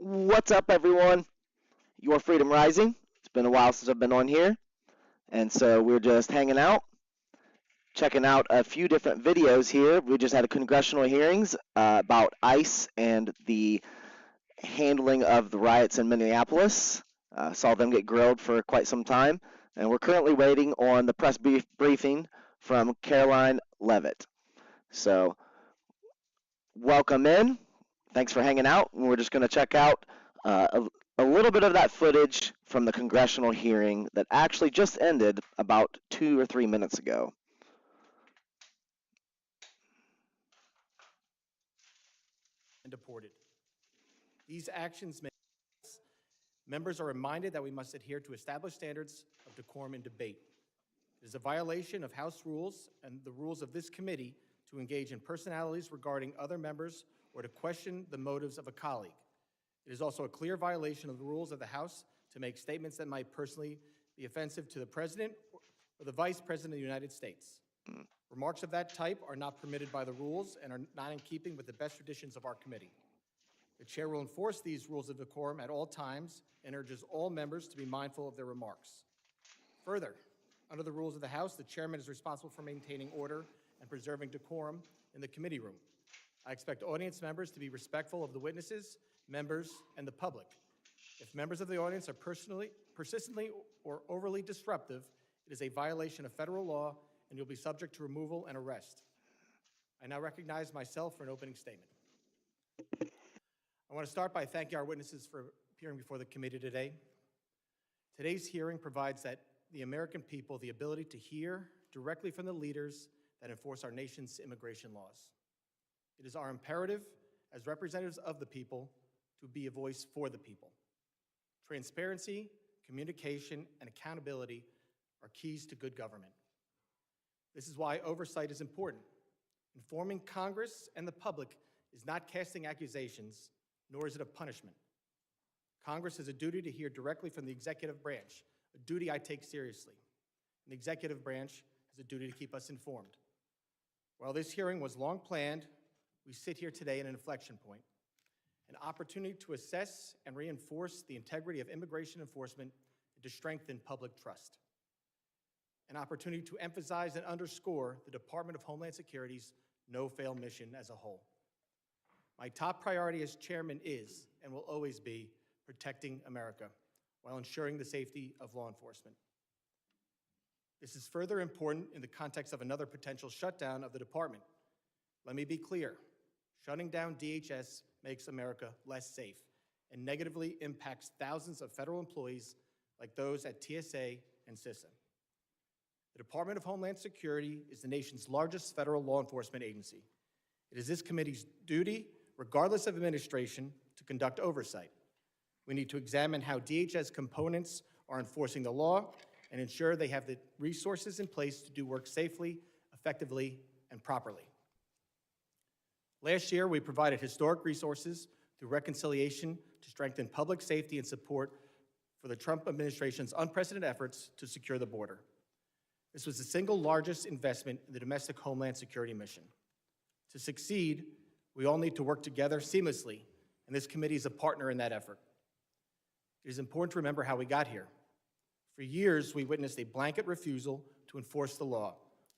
What's up, everyone? Your Freedom Rising. It's been a while since I've been on here, and so we're just hanging out, checking out a few different videos here. We just had a congressional hearings about ICE and the handling of the riots in Minneapolis. Saw them get grilled for quite some time, and we're currently waiting on the press briefing from Caroline Leavitt. So, welcome in. Thanks for hanging out. And we're just going to check out a little bit of that footage from the congressional hearing that actually just ended about 2 or 3 minutes ago. And deported. These actions make members are reminded that we must adhere to established standards of decorum in debate. It is a violation of House rules and the rules of this committee to engage in personalities regarding other members or to question the motives of a colleague. It is also a clear violation of the rules of the House to make statements that might personally be offensive to the President or the Vice President of the United States. Remarks of that type are not permitted by the rules and are not in keeping with the best traditions of our committee. The chair will enforce these rules of decorum at all times and urges all members to be mindful of their remarks. Further, under the rules of the House, the chairman is responsible for maintaining order and preserving decorum in the committee room. I expect audience members to be respectful of the witnesses, members, and the public. If members of the audience are persistently or overly disruptive, it is a violation of federal law and you'll be subject to removal and arrest. I now recognize myself for an opening statement. I want to start by thanking our witnesses for appearing before the committee today. Today's hearing provides the American people the ability to hear directly from the leaders that enforce our nation's immigration laws. It is our imperative as representatives of the people to be a voice for the people. Transparency, communication, and accountability are keys to good government. This is why oversight is important. Informing Congress and the public is not casting accusations, nor is it a punishment. Congress has a duty to hear directly from the executive branch, a duty I take seriously. And the executive branch has a duty to keep us informed. While this hearing was long planned, we sit here today at an inflection point, an opportunity to assess and reinforce the integrity of immigration enforcement and to strengthen public trust. An opportunity to emphasize and underscore the Department of Homeland Security's no-fail mission as a whole. My top priority as chairman is, and will always be, protecting America while ensuring the safety of law enforcement. This is further important in the context of another potential shutdown of the department. Let me be clear, shutting down DHS makes America less safe and negatively impacts thousands of federal employees like those at TSA and CISA. The Department of Homeland Security is the nation's largest federal law enforcement agency. It is this committee's duty, regardless of administration, to conduct oversight. We need to examine how DHS components are enforcing the law and ensure they have the resources in place to do work safely, effectively, and properly. Last year, we provided historic resources through reconciliation to strengthen public safety and support for the Trump administration's unprecedented efforts to secure the border. This was the single largest investment in the domestic Homeland Security mission. To succeed, we all need to work together seamlessly, and this committee is a partner in that effort. It is important to remember how we got here. For years, we witnessed a blanket refusal to enforce the law,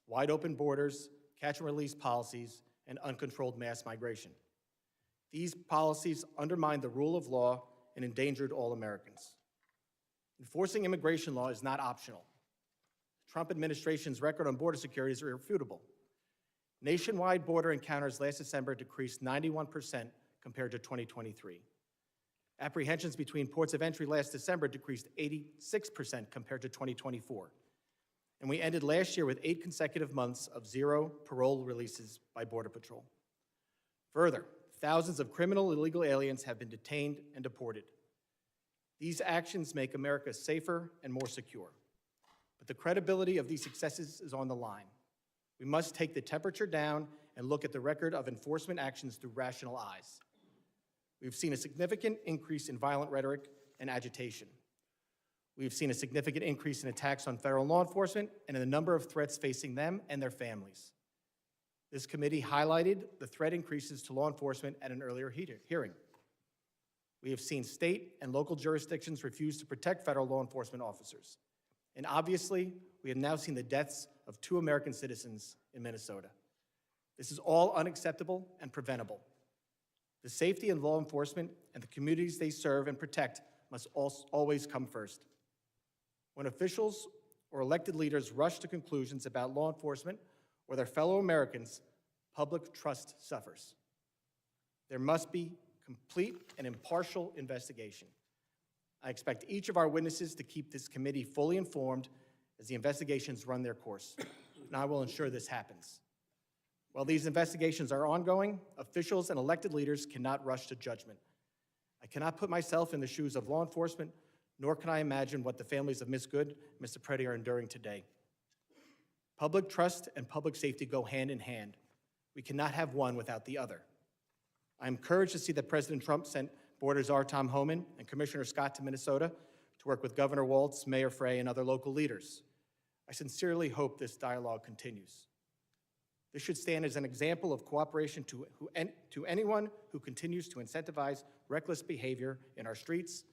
wide open borders, catch and release policies, and uncontrolled mass migration. These policies undermined the rule of law and endangered all Americans. Enforcing immigration law is not optional. The Trump administration's record on border security is irrefutable. Nationwide border encounters last December decreased 91% compared to 2023. Apprehensions between ports of entry last December decreased 86% compared to 2024. And we ended last year with 8 consecutive months of 0 parole releases by Border Patrol. Further, thousands of criminal illegal aliens have been detained and deported. These actions make America safer and more secure. But the credibility of these successes is on the line. We must take the temperature down and look at the record of enforcement actions through rational eyes. We've seen a significant increase in violent rhetoric and agitation. We've seen a significant increase in attacks on federal law enforcement and in the number of threats facing them and their families. This committee highlighted the threat increases to law enforcement at an earlier hearing. We have seen state and local jurisdictions refuse to protect federal law enforcement officers. And obviously, we have now seen the deaths of 2 American citizens in Minnesota. This is all unacceptable and preventable. The safety of law enforcement and the communities they serve and protect must always come first. When officials or elected leaders rush to conclusions about law enforcement or their fellow Americans, public trust suffers. There must be complete and impartial investigation. I expect each of our witnesses to keep this committee fully informed as the investigations run their course, and I will ensure this happens. While these investigations are ongoing, officials and elected leaders cannot rush to judgment. I cannot put myself in the shoes of law enforcement, nor can I imagine what the families of Ms. Good and Mr. Preddy are enduring today. Public trust and public safety go hand in hand. We cannot have one without the other. I'm encouraged to see that President Trump sent Board Czar Tom Homan and Commissioner Scott to Minnesota to work with Governor Walz, Mayor Frey, and other local leaders. I sincerely hope this dialogue continues. This should stand as an example of cooperation to anyone who continues to incentivize reckless behavior in our streets,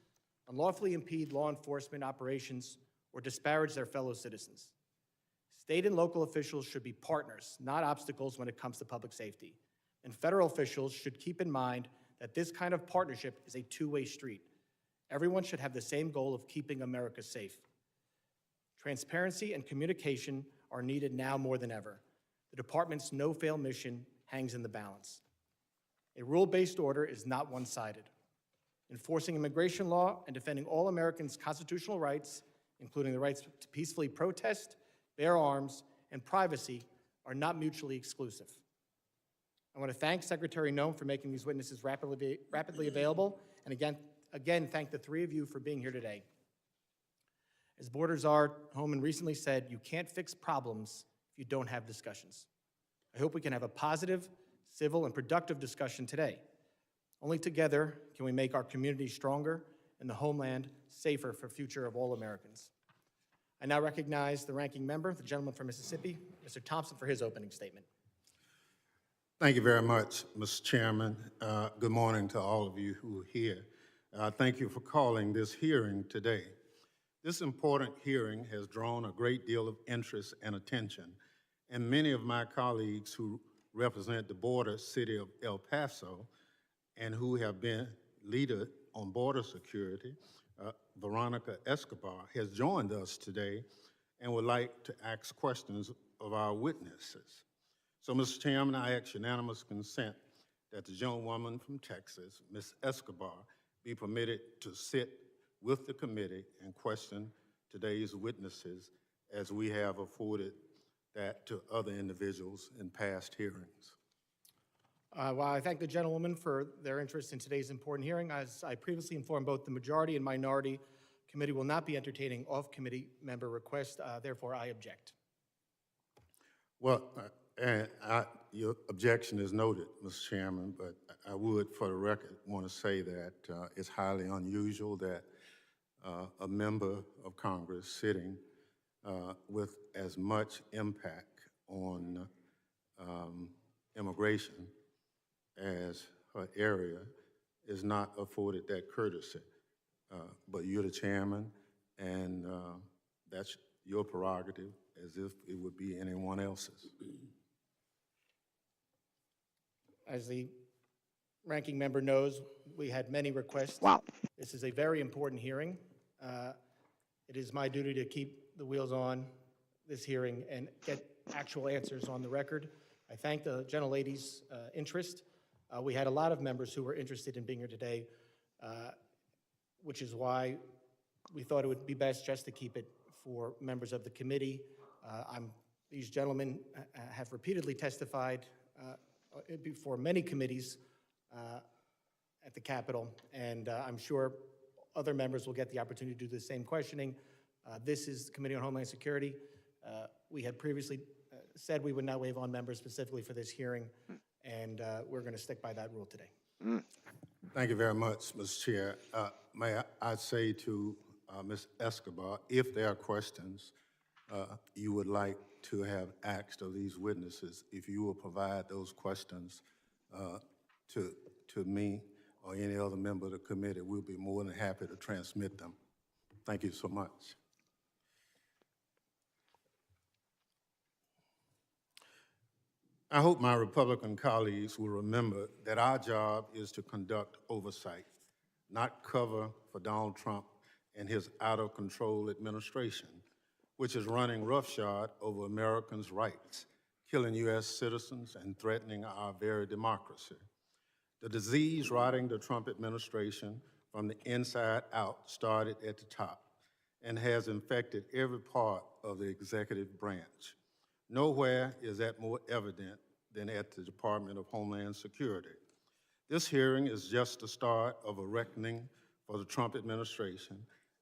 unlawfully impede law enforcement operations, or disparage their fellow citizens. State and local officials should be partners, not obstacles when it comes to public safety. And federal officials should keep in mind that this kind of partnership is a two-way street. Everyone should have the same goal of keeping America safe. Transparency and communication are needed now more than ever. The department's no-fail mission hangs in the balance. A rule-based order is not one-sided. Enforcing immigration law and defending all Americans' constitutional rights, including the rights to peacefully protest, bear arms, and privacy, are not mutually exclusive. I want to thank Secretary Noem for making these witnesses rapidly available, and again, thank the three of you for being here today. As Board Czar Homan recently said, you can't fix problems if you don't have discussions. I hope we can have a positive, civil, and productive discussion today. Only together can we make our community stronger and the homeland safer for the future of all Americans. I now recognize the ranking member, the gentleman from Mississippi, Mr. Thompson, for his opening statement. Thank you very much, Mr. Chairman. Good morning to all of you who are here. Thank you for calling this hearing today. This important hearing has drawn a great deal of interest and attention, and many of my colleagues who represent the border city of El Paso and who have been leader on border security, Veronica Escobar, has joined us today and would like to ask questions of our witnesses. So, Mr. Chairman, I ask unanimous consent that the gentlewoman from Texas, Ms. Escobar, be permitted to sit with the committee and question today's witnesses as we have afforded that to other individuals in past hearings. Well, I thank the gentlewoman for their interest in today's important hearing. As I previously informed both the majority and minority, committee will not be entertaining off-committee member requests. Therefore, I object. Well, your objection is noted, Mr. Chairman, but I would, for the record, want to say that it's highly unusual that a member of Congress sitting with as much impact on immigration as her area is not afforded that courtesy. But you're the chairman, and that's your prerogative, as if it would be anyone else's. As the ranking member knows, we had many requests. Wow. This is a very important hearing. It is my duty to keep the wheels on this hearing and get actual answers on the record. I thank the gentlelady's interest. We had a lot of members who were interested in being here today, which is why we thought it would be best just to keep it for members of the committee. These gentlemen have repeatedly testified before many committees at the Capitol, and I'm sure other members will get the opportunity to do the same questioning. This is the Committee on Homeland Security. We had previously said we would not waive on members specifically for this hearing, and we're going to stick by that rule today. Thank you very much, Mr. Chair. May I say to Ms. Escobar, if there are questions you would like to have asked of these witnesses, if you will provide those questions to me or any other member of the committee, we'll be more than happy to transmit them. Thank you so much. I hope my Republican colleagues will remember that our job is to conduct oversight, not cover for Donald Trump and his out-of-control administration, which is running roughshod over Americans' rights, killing U.S. citizens and threatening our very democracy. The disease rotting the Trump administration from the inside out started at the top and has infected every part of the executive branch. Nowhere is that more evident than at the Department of Homeland Security. This hearing is just the start of a reckoning for the Trump administration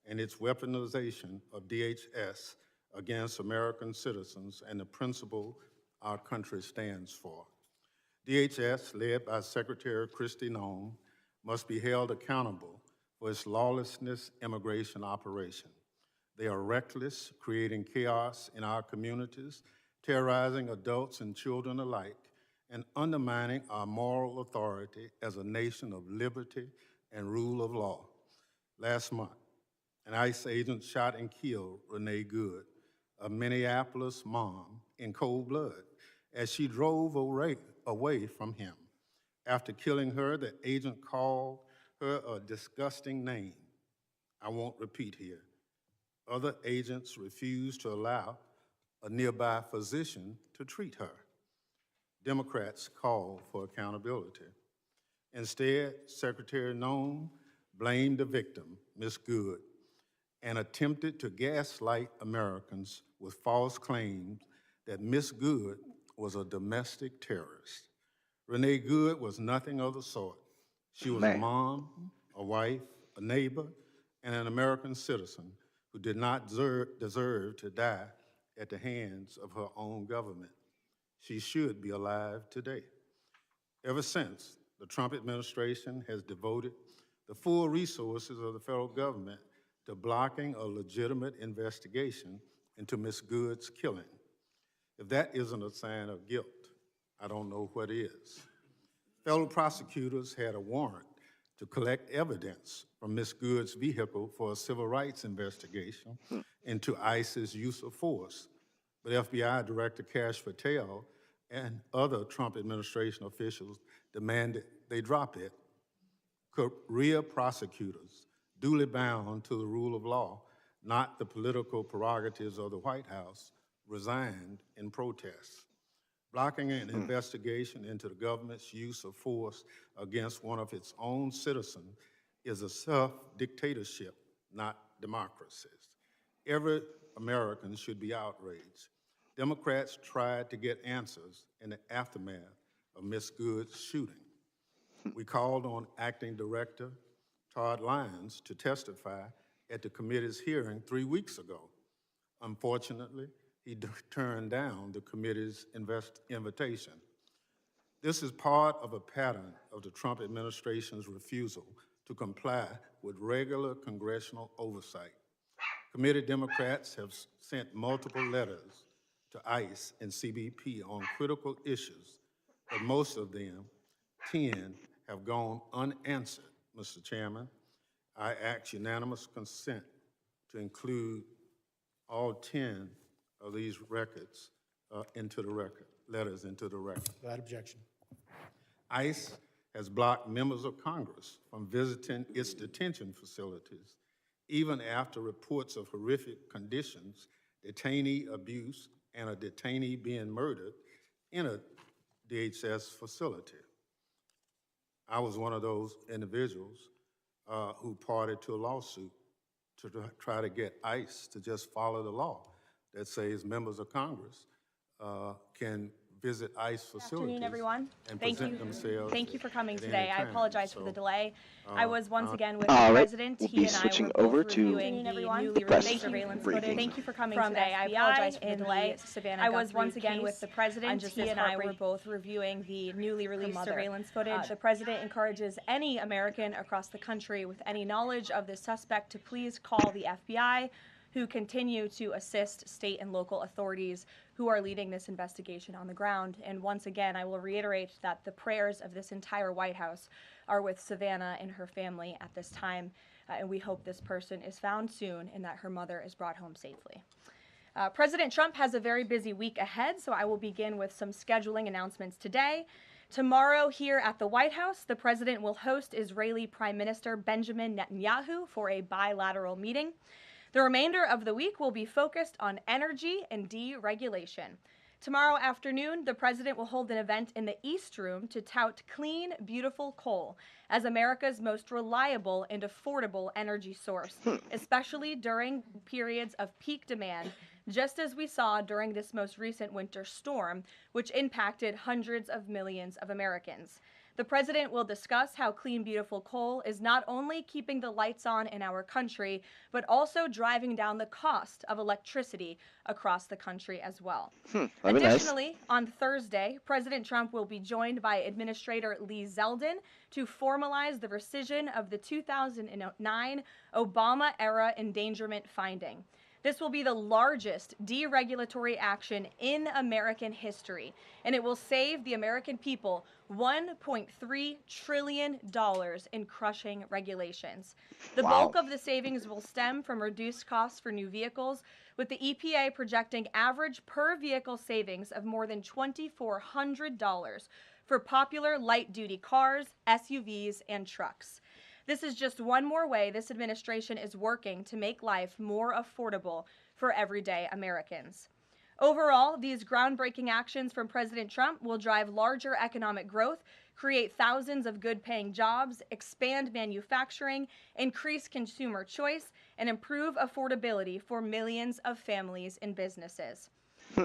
and its weaponization of DHS against American citizens and the principle our country stands for. DHS, led by Secretary Kristi Noem, must be held accountable for its lawlessness immigration operation. They are reckless, creating chaos in our communities, terrorizing adults and children alike, and undermining our moral authority as a nation of liberty and rule of law. Last month, an ICE agent shot and killed Renee Good, a Minneapolis mom, in cold blood as she drove away from him. After killing her, the agent called her a disgusting name I won't repeat here. Other agents refused to allow a nearby physician to treat her. Democrats called for accountability. Instead, Secretary Noem blamed the victim, Ms. Good, and attempted to gaslight Americans with false claims that Ms. Good was a domestic terrorist. Renee Good was nothing of the sort. She was a mom, a wife, a neighbor, and an American citizen who did not deserve to die at the hands of her own government. She should be alive today. Ever since, the Trump administration has devoted the full resources of the federal government to blocking a legitimate investigation into Ms. Good's killing. If that isn't a sign of guilt, I don't know what is. Federal prosecutors had a warrant to collect evidence from Ms. Good's vehicle for a civil rights investigation into ICE's use of force, but FBI Director Kash Patel and other Trump administration officials demanded they drop it. Career prosecutors, duly bound to the rule of law, not the political prerogatives of the White House, resigned in protest. Blocking an investigation into the government's use of force against one of its own citizens is a self-dictatorship, not democracies. Every American should be outraged. Democrats tried to get answers in the aftermath of Ms. Good's shooting. We called on Acting Director Todd Lyons to testify at the committee's hearing 3 weeks ago. Unfortunately, he turned down the committee's invitation. This is part of a pattern of the Trump administration's refusal to comply with regular congressional oversight. Committee Democrats have sent multiple letters to ICE and CBP on critical issues, but most of them, 10, have gone unanswered. Mr. Chairman, I ask unanimous consent to include all 10 of these records into the record, letters into the record. Without objection. ICE has blocked members of Congress from visiting its detention facilities, even after reports of horrific conditions, detainee abuse, and a detainee being murdered in a DHS facility. I was one of those individuals who parted to a lawsuit to try to get ICE to just follow the law that says members of Congress can visit ICE facilities. Good afternoon, everyone. And Thank present you. themselves Thank you for coming at any today. I time. apologize for the So, delay. I was once again with all the right, president. we'll He be and I switching were both over to reviewing the newly press released surveillance briefing. footage. Thank you for coming from today. I the apologize FBI for the in delay. the Savannah I was Guthrie once again case. with the president. Just He as and I were heartbreaking. both reviewing the newly released mother. surveillance footage. The president encourages any American across the country with any knowledge of this suspect to please call the FBI who continue to assist state and local authorities who are leading this investigation on the ground. And once again, I will reiterate that the prayers of this entire White House are with Savannah and her family at this time, and we hope this person is found soon and that her mother is brought home safely. President Trump has a very busy week ahead, so I will begin with some scheduling announcements today. Tomorrow, here at the White House, the president will host Israeli Prime Minister Benjamin Netanyahu for a bilateral meeting. The remainder of the week will be focused on energy and deregulation. Tomorrow afternoon, the president will hold an event in the East Room to tout clean, beautiful coal as America's most reliable and affordable energy source, especially during periods of peak demand, just as we saw during this most recent winter storm, which impacted hundreds of millions of Americans. The president will discuss how clean, beautiful coal is not only keeping the lights on in our country, but also driving down the cost of electricity across the country as well. Additionally, on Thursday, President Trump will be joined by Administrator Lee Zeldin to formalize the rescission of the 2009 Obama-era endangerment finding. This will be the largest deregulatory action in American history, and it will save the American people $1.3 trillion in crushing regulations. The bulk of the savings will stem from reduced costs for new vehicles, with the EPA projecting average per vehicle savings of more than $2,400 for popular light-duty cars, SUVs, and trucks. This is just one more way this administration is working to make life more affordable for everyday Americans. Overall, these groundbreaking actions from President Trump will drive larger economic growth, create thousands of good-paying jobs, expand manufacturing, increase consumer choice, and improve affordability for millions of families and businesses.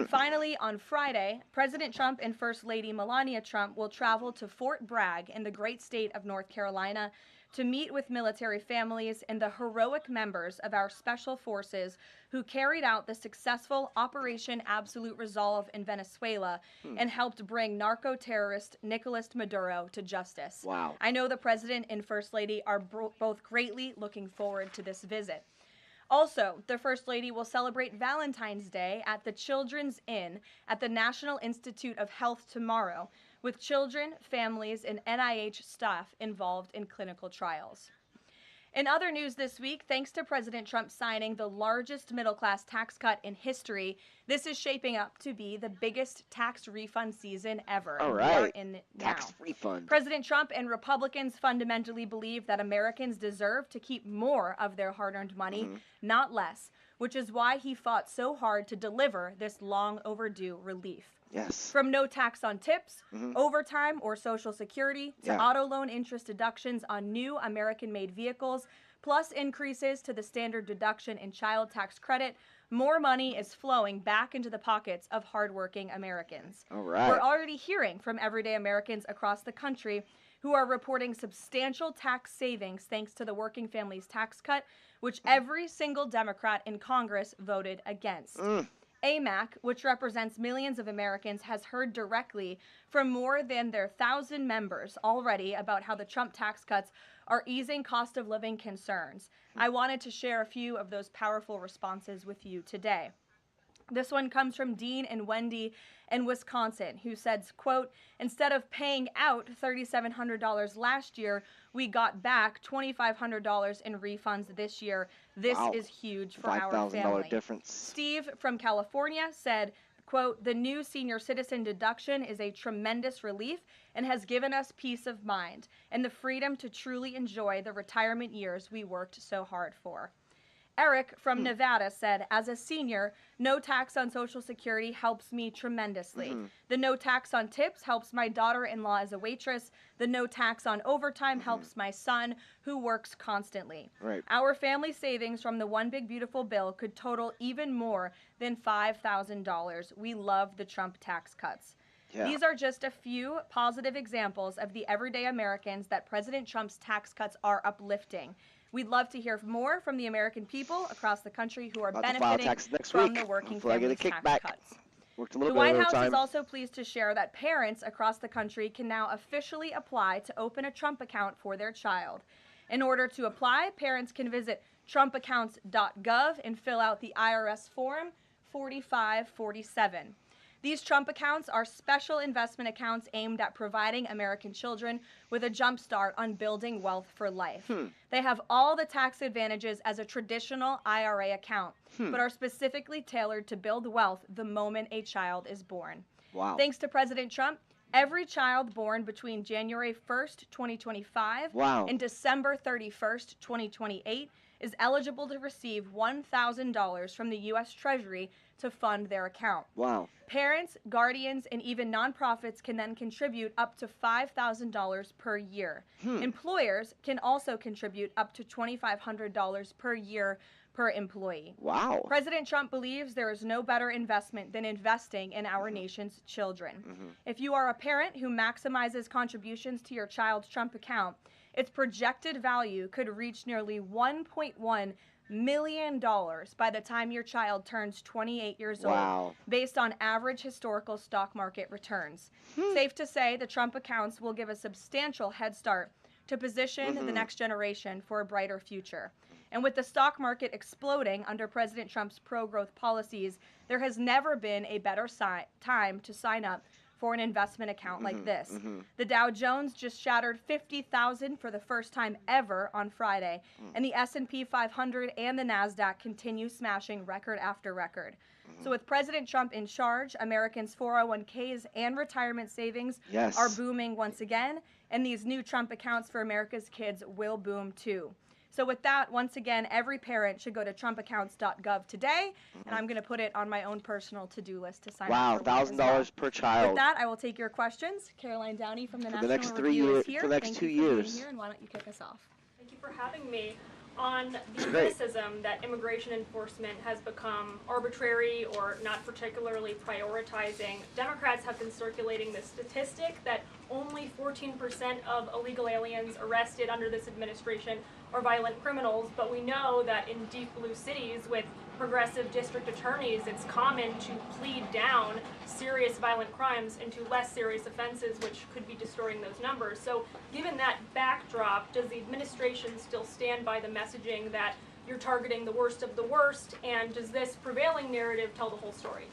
Finally, on Friday, President Trump and First Lady Melania Trump will travel to Fort Bragg in the great state of North Carolina to meet with military families and the heroic members of our special forces who carried out the successful Operation Absolute Resolve in Venezuela and helped bring narco-terrorist Nicolas Maduro to justice. Wow. I know the President and First Lady are both greatly looking forward to this visit. Also, the First Lady will celebrate Valentine's Day at the Children's Inn at the National Institute of Health tomorrow, with children, families, and NIH staff involved in clinical trials. In other news this week, thanks to President Trump signing the largest middle-class tax cut in history, this is shaping up to be the biggest tax refund season ever. All and right. we are in Tax now. refund. President Trump and Republicans fundamentally believe that Americans deserve to keep more of their hard-earned money, not less, which is why he fought so hard to deliver this long overdue relief. Yes. From no tax on tips, overtime, or Social Security, to auto loan interest deductions on new American-made vehicles, plus increases to the standard deduction in child tax credit, more money is flowing back into the pockets of hardworking Americans. All right. We're already hearing from everyday Americans across the country who are reporting substantial tax savings thanks to the Working Families Tax Cut, which every single Democrat in Congress voted against. AMAC, which represents millions of Americans, has heard directly from more than their 1,000 members already about how the Trump tax cuts are easing cost of living concerns. I wanted to share a few of those powerful responses with you today. This one comes from Dean and Wendy in Wisconsin, who said, quote, instead of paying out $3,700 last year, we got back $2,500 in refunds this year. This is huge for our family. $5,000 difference. Steve from California said, quote, the new senior citizen deduction is a tremendous relief and has given us peace of mind and the freedom to truly enjoy the retirement years we worked so hard for. Eric from Nevada said, as a senior, no tax on Social Security helps me tremendously. The no tax on tips helps my daughter-in-law as a waitress. The no tax on overtime helps my son, who works constantly. Right. Our family savings from the One Big Beautiful Bill could total even more than $5,000. We love the Trump tax cuts. Yeah. These are just a few positive examples of the everyday Americans that President Trump's tax cuts are uplifting. We'd love to hear more from the American people across the country who are About to file benefiting taxes next from week the Working before I get a Families Tax kickback. Cuts. Worked a The little bit White of House overtime. is also pleased to share that parents across the country can now officially apply to open a Trump account for their child. In order to apply, parents can visit trumpaccounts.gov and fill out the IRS Form 4547. These Trump accounts are special investment accounts aimed at providing American children with a jump start on building wealth for life. They have all the tax advantages as a traditional IRA account, but are specifically tailored to build wealth the moment a child is born. Wow. Thanks to President Trump, every child born between January 1st, 2025 Wow. and December 31st, 2028 is eligible to receive $1,000 from the U.S. Treasury to fund their account. Wow. Parents, guardians, and even nonprofits can then contribute up to $5,000 per year. Employers can also contribute up to $2,500 per year per employee. Wow. President Trump believes there is no better investment than investing in our nation's children. If you are a parent who maximizes contributions to your child's Trump account, its projected value could reach nearly $1.1 million by the time your child turns 28 years Wow. old, based on average historical stock market returns. Safe to say the Trump accounts will give a substantial head start to position the next generation for a brighter future. And with the stock market exploding under President Trump's pro-growth policies, there has never been a better time to sign up for an investment account like this. The Dow Jones just shattered 50,000 for the first time ever on Friday, and the S&P 500 and the NASDAQ continue smashing record after record. So with President Trump in charge, Americans' 401ks and retirement savings Yes. are booming once again, and these new Trump accounts for America's kids will boom too. So with that, once again, every parent should go to trumpaccounts.gov today, and I'm going to put it on my own personal to-do list to sign Wow. up for one as $1,000 well. per child. With that, I will take your questions. Caroline Downey from the For the National next 3 Review years- is here. for the next Thank 2 you for being years. here, and why don't you kick us off? Thank you for having me. On the Great. criticism that immigration enforcement has become arbitrary or not particularly prioritizing, Democrats have been circulating this statistic that only 14% of illegal aliens arrested under this administration are violent criminals, but we know that in deep blue cities with progressive district attorneys, it's common to plead down serious violent crimes into less serious offenses, which could be distorting those numbers. So given that backdrop, does the administration still stand by the messaging that you're targeting the worst of the worst, and does this prevailing narrative tell the whole story?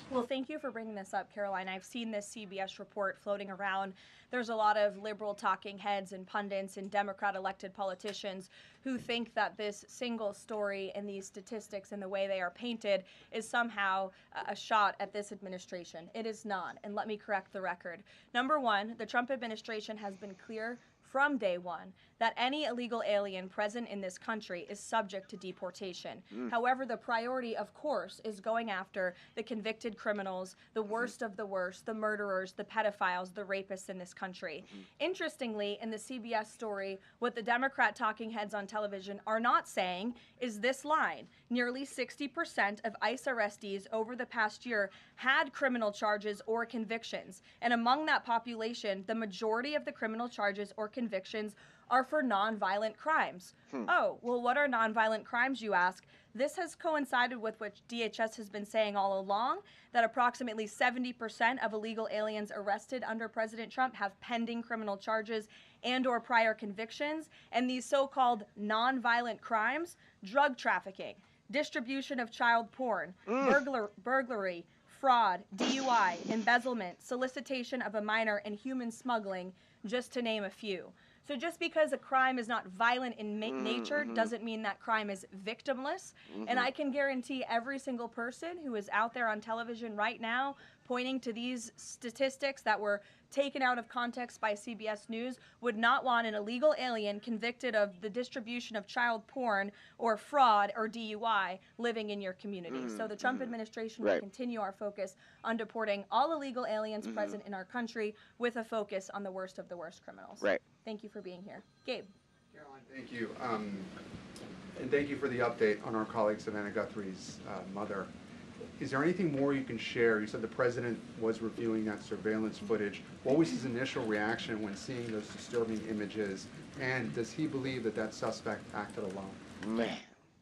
Well, thank you for bringing this up, Caroline. I've seen this CBS report floating around. There's a lot of liberal talking heads and pundits and Democrat elected politicians who think that this single story and these statistics and the way they are painted is somehow a shot at this administration. It is not, and let me correct the record. Number one, the Trump administration has been clear from day one that any illegal alien present in this country is subject to deportation. However, the priority, of course, is going after the convicted criminals, the worst of the worst, the murderers, the pedophiles, the rapists in this country. Interestingly, in the CBS story, what the Democrat talking heads on television are not saying is this line. Nearly 60% of ICE arrestees over the past year had criminal charges or convictions. And among that population, the majority of the criminal charges or convictions are for nonviolent crimes. Oh, well, what are nonviolent crimes, you ask? This has coincided with what DHS has been saying all along, that approximately 70% of illegal aliens arrested under President Trump have pending criminal charges and or prior convictions, and these so-called nonviolent crimes, drug trafficking, distribution of child porn, burglary, fraud, DUI, embezzlement, solicitation of a minor, and human smuggling, just to name a few. So just because a crime is not violent in nature doesn't mean that crime is victimless. And I can guarantee every single person who is out there on television right now pointing to these statistics that were taken out of context by CBS News would not want an illegal alien convicted of the distribution of child porn or fraud or DUI living in your community. So the Trump administration will Right. continue our focus on deporting all illegal aliens present in our country with a focus on the worst of the worst criminals. Right. Thank you for being here. Gabe. Caroline, thank you. And thank you for the update on our colleague Savannah Guthrie's mother. Is there anything more you can share? You said the president was reviewing that surveillance footage. What was his initial reaction when seeing those disturbing images? And does he believe that that suspect acted alone? Man.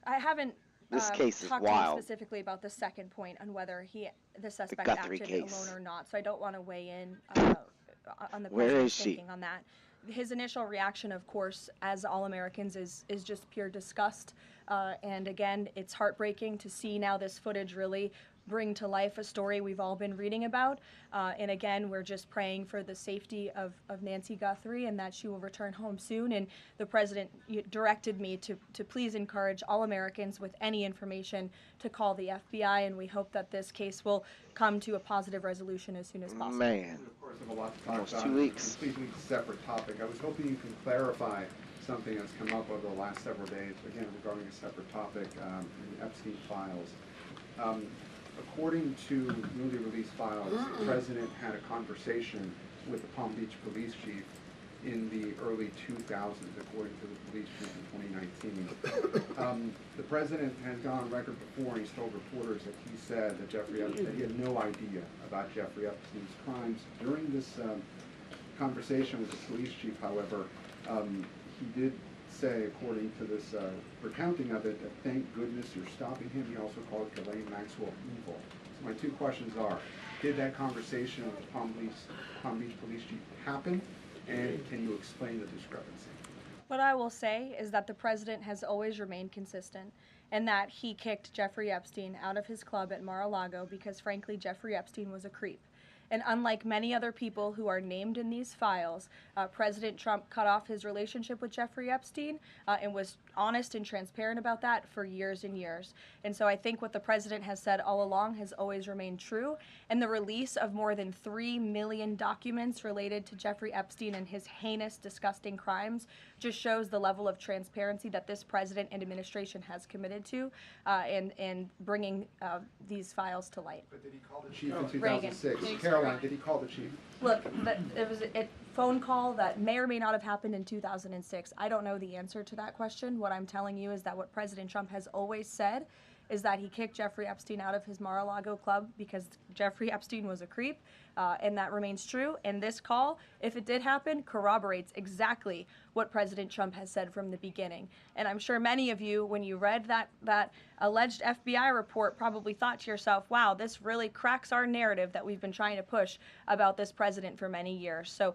I haven't This case is talked to him wild. specifically about the second point on whether the suspect Guthrie acted case. alone or not, so I don't want to weigh in on the Where president's is she? thinking on that. his initial reaction, of course, as all Americans, is just pure disgust. And again, it's heartbreaking to see now this footage really bring to life a story we've all been reading about. And again, we're just praying for the safety of Nancy Guthrie and that she will return home soon. And the president directed me to please encourage all Americans with any information to call the FBI, and we hope that this case will come to a positive resolution as soon as possible. Man. We, of course, have a lot to talk Almost about. 2 weeks. A completely separate topic. I was hoping you can clarify something that's come up over the last several days, again, regarding a separate topic, in the Epstein files. According to newly released files, the president had a conversation with the Palm Beach police chief in the early 2000s, according to the police chief in 2019. The president has gone on record before, and he's told reporters that he said that that he had no idea about Jeffrey Epstein's crimes. During this conversation with the police chief, however, he did say, according to this recounting of it, that thank goodness you're stopping him. He also called Ghislaine Maxwell evil. So my two questions are, did that conversation with the Palm Beach police chief happen? And can you explain the discrepancy? What I will say is that the president has always remained consistent, and that he kicked Jeffrey Epstein out of his club at Mar-a-Lago because, frankly, Jeffrey Epstein was a creep. And unlike many other people who are named in these files, President Trump cut off his relationship with Jeffrey Epstein and was honest and transparent about that for years and years. And so I think what the president has said all along has always remained true. And the release of more than 3 million documents related to Jeffrey Epstein and his heinous, disgusting crimes just shows the level of transparency that this president and administration has committed to in bringing these files to light. But did he call the chief in Reagan. 2006? Caroline, did he call the chief? Look, it was a phone call that may or may not have happened in 2006. I don't know the answer to that question. What I'm telling you is that what President Trump has always said is that he kicked Jeffrey Epstein out of his Mar-a-Lago club because Jeffrey Epstein was a creep, and that remains true. And this call, if it did happen, corroborates exactly what President Trump has said from the beginning. And I'm sure many of you, when you read that alleged FBI report, probably thought to yourself, wow, this really cracks our narrative that we've been trying to push about this president for many years. So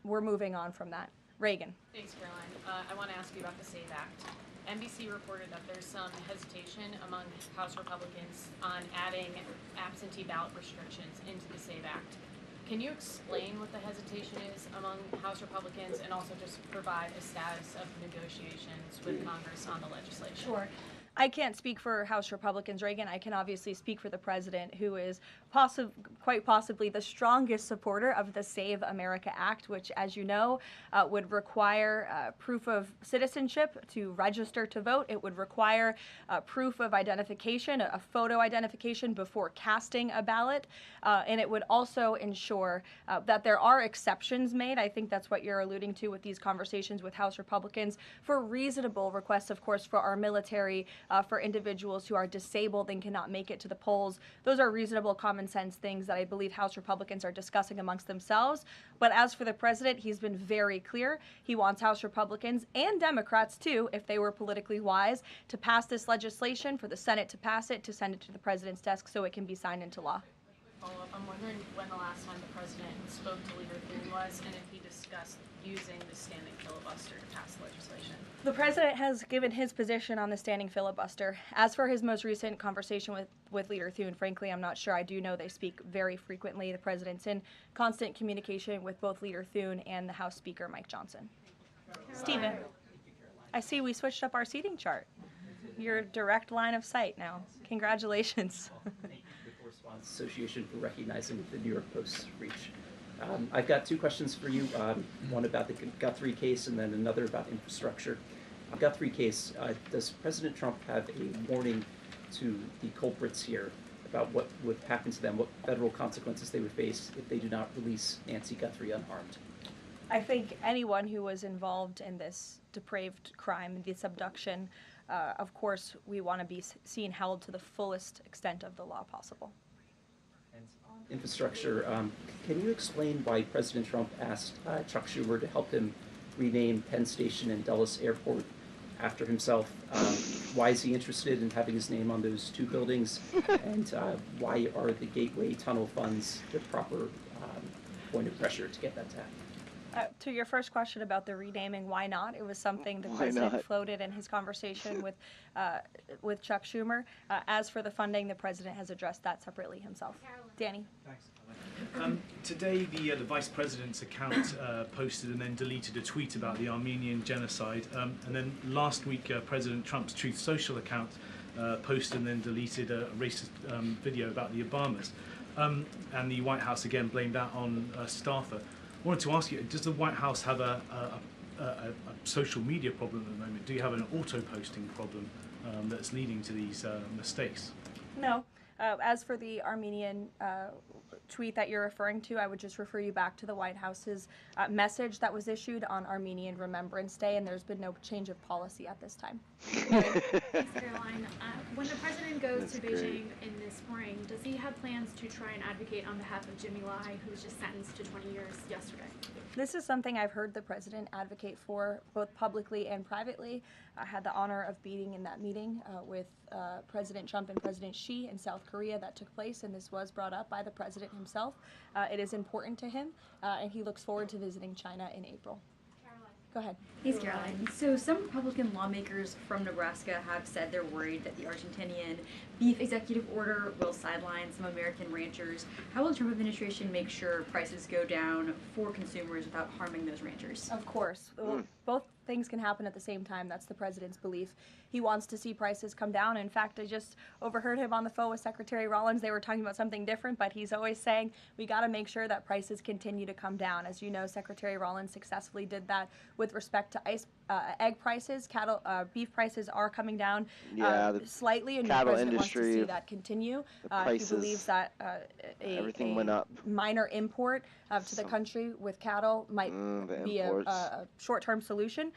we're moving on from that. Reagan. Thanks, Caroline. I want to ask you about the SAVE Act. NBC reported that there's some hesitation among House Republicans on adding absentee ballot restrictions into the SAVE Act. Can you explain what the hesitation is among House Republicans and also just provide a status of negotiations with Congress on the legislation? Sure. I can't speak for House Republicans, Reagan. I can obviously speak for the president, who is quite possibly the strongest supporter of the Save America Act, which, as you know, would require proof of citizenship to register to vote. It would require proof of identification, a photo identification before casting a ballot, and it would also ensure that there are exceptions made. I think that's what you're alluding to with these conversations with House Republicans for reasonable requests, of course, for our military, for individuals who are disabled and cannot make it to the polls. Those are reasonable, common sense things that I believe House Republicans are discussing amongst themselves. But as for the president, he's been very clear. He wants House Republicans and Democrats, too, if they were politically wise, to pass this legislation, for the Senate to pass it, to send it to the president's desk so it can be signed into law. Follow-up, I'm wondering when the last time the president spoke to Leader Thune was and if he discussed using the standing filibuster to pass legislation. The president has given his position on the standing filibuster. As for his most recent conversation with Leader Thune, frankly, I'm not sure. I do know they speak very frequently. The president's in constant communication with both Leader Thune and the House Speaker, Mike Johnson. Stephen, I see we switched up our seating chart. You're direct line of sight now. Congratulations. Association for recognizing the New York Post's reach. I've got two questions for you, one about the Guthrie case and then another about infrastructure. Guthrie case, does President Trump have a warning to the culprits here about what would happen to them, what federal consequences they would face if they do not release Nancy Guthrie unharmed? I think anyone who was involved in this depraved crime, this abduction, of course, we want to be seen held to the fullest extent of the law possible. Infrastructure, can you explain why President Trump asked Chuck Schumer to help him rename Penn Station and Dulles Airport after himself? Why is he interested in having his name on those two buildings? And why are the Gateway Tunnel funds the proper point of pressure to get that to happen? To your first question about the renaming, why not? It was something the Why president not? floated in his conversation with Chuck Schumer. As for the funding, the president has addressed that separately himself. Danny. Today, the vice president's account posted and then deleted a tweet about the Armenian genocide. And then last week, President Trump's Truth Social account posted and then deleted a racist video about the Obamas. And the White House again blamed that on a staffer. I wanted to ask you, does the White House have a social media problem at the moment? Do you have an auto-posting problem that's leading to these mistakes? No. As for the Armenian tweet that you're referring to, I would just refer you back to the White House's message that was issued on Armenian Remembrance Day, and there's been no change of policy at this time. Thanks, Caroline. When the president goes That's to great. Beijing in the spring, does he have plans to try and advocate on behalf of Jimmy Lai, who was just sentenced to 20 years yesterday? This is something I've heard the president advocate for both publicly and privately. I had the honor of being in that meeting with President Trump and President Xi in South Korea that took place, and this was brought up by the president himself. It is important to him, and he looks forward to visiting China in April. Go ahead. Thanks, Caroline. So some Republican lawmakers from Nebraska have said they're worried that the Argentinian beef executive order will sideline some American ranchers. How will the Trump administration make sure prices go down for consumers without harming those ranchers? Of course. Well, both things can happen at the same time. That's the president's belief. He wants to see prices come down. In fact, I just overheard him on the phone with Secretary Rollins. They were talking about something different, but he's always saying we got to make sure that prices continue to come down. As you know, Secretary Rollins successfully did that with respect to egg prices. Beef prices are coming down slightly, and the cattle president wants to see industry, that continue. the He prices, believes that everything went up. minor import to the country with cattle might The be a imports. short-term solution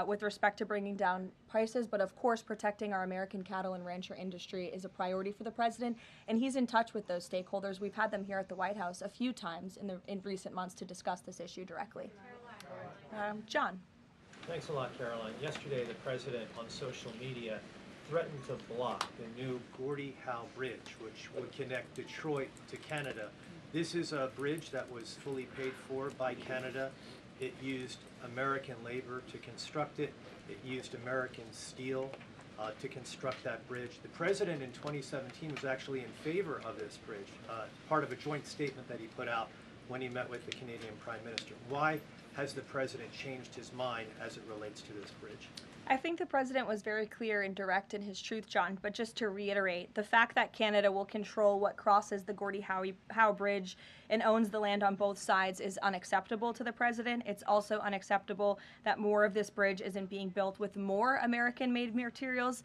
with respect to bringing down prices. But of course, protecting our American cattle and rancher industry is a priority for the president, and he's in touch with those stakeholders. We've had them here at the White House a few times in recent months to discuss this issue directly. John. Thanks a lot, Caroline. Yesterday, the president on social media threatened to block the new Gordie Howe Bridge, which would connect Detroit to Canada. This is a bridge that was fully paid for by Canada. It used American labor to construct it. It used American steel to construct that bridge. The president in 2017 was actually in favor of this bridge, part of a joint statement that he put out when he met with the Canadian Prime Minister. Why has the president changed his mind as it relates to this bridge? I think the president was very clear and direct in his truth, John, but just to reiterate, the fact that Canada will control what crosses the Gordie Howe Bridge and owns the land on both sides is unacceptable to the president. It's also unacceptable that more of this bridge isn't being built with more American-made materials,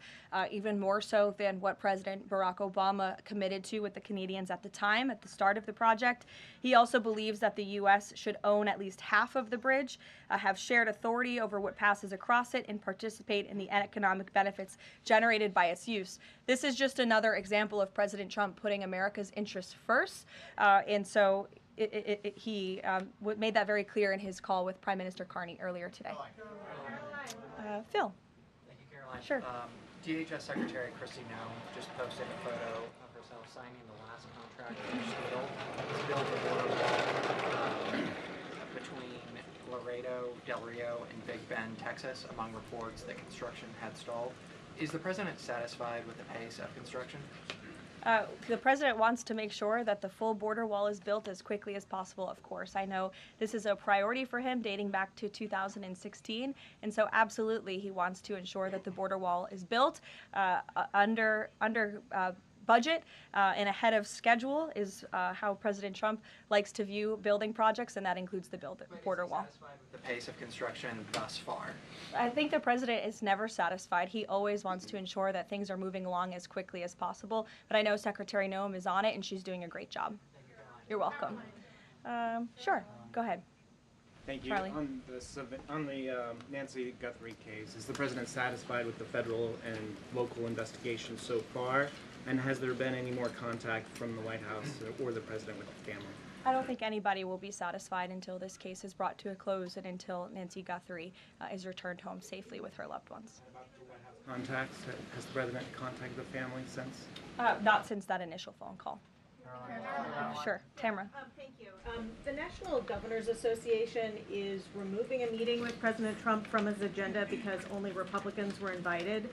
even more so than what President Barack Obama committed to with the Canadians at the time, at the start of the project. He also believes that the U.S. should own at least half of the bridge, have shared authority over what passes across it, and participate in the economic benefits generated by its use. This is just another example of President Trump putting America's interests first, and so he made that very clear in his call with Prime Minister Carney earlier today. Phil. Thank you, Caroline. Sure. DHS Secretary Kristi Noem just posted a photo of herself signing the last contract for to build a border wall between Laredo, Del Rio, and Big Bend, Texas, among reports that construction had stalled. Is the president satisfied with the pace of construction? The president wants to make sure that the full border wall is built as quickly as possible, of course. I know this is a priority for him dating back to 2016, and so absolutely he wants to ensure that the border wall is built under budget and ahead of schedule is how President Trump likes to view building projects, and that includes the border wall. Satisfied with the pace of construction thus far? I think the president is never satisfied. He always wants to ensure that things are moving along as quickly as possible, but I know Secretary Noem is on it, and she's doing a great job. You're welcome. Sure, go ahead. Thank you. Charlie. On the Nancy Guthrie case, is the president satisfied with the federal and local investigation so far? And has there been any more contact from the White House or the president with the family? I don't think anybody will be satisfied until this case is brought to a close and until Nancy Guthrie is returned home safely with her loved ones. Contacts? Has the president contacted the family since? Not since that initial phone call. Sure, Tamara. Thank you. The National Governors Association is removing a meeting with President Trump from his agenda because only Republicans were invited.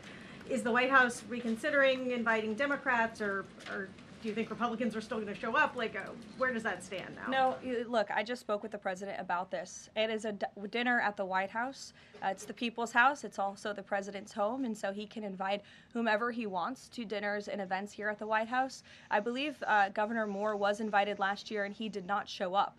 Is the White House reconsidering inviting Democrats, or do you think Republicans are still going to show up? Like, where does that stand now? No, look, I just spoke with the president about this. It is a dinner at the White House. It's the people's house. It's also the president's home, and so he can invite whomever he wants to dinners and events here at the White House. I believe Governor Moore was invited last year, and he did not show up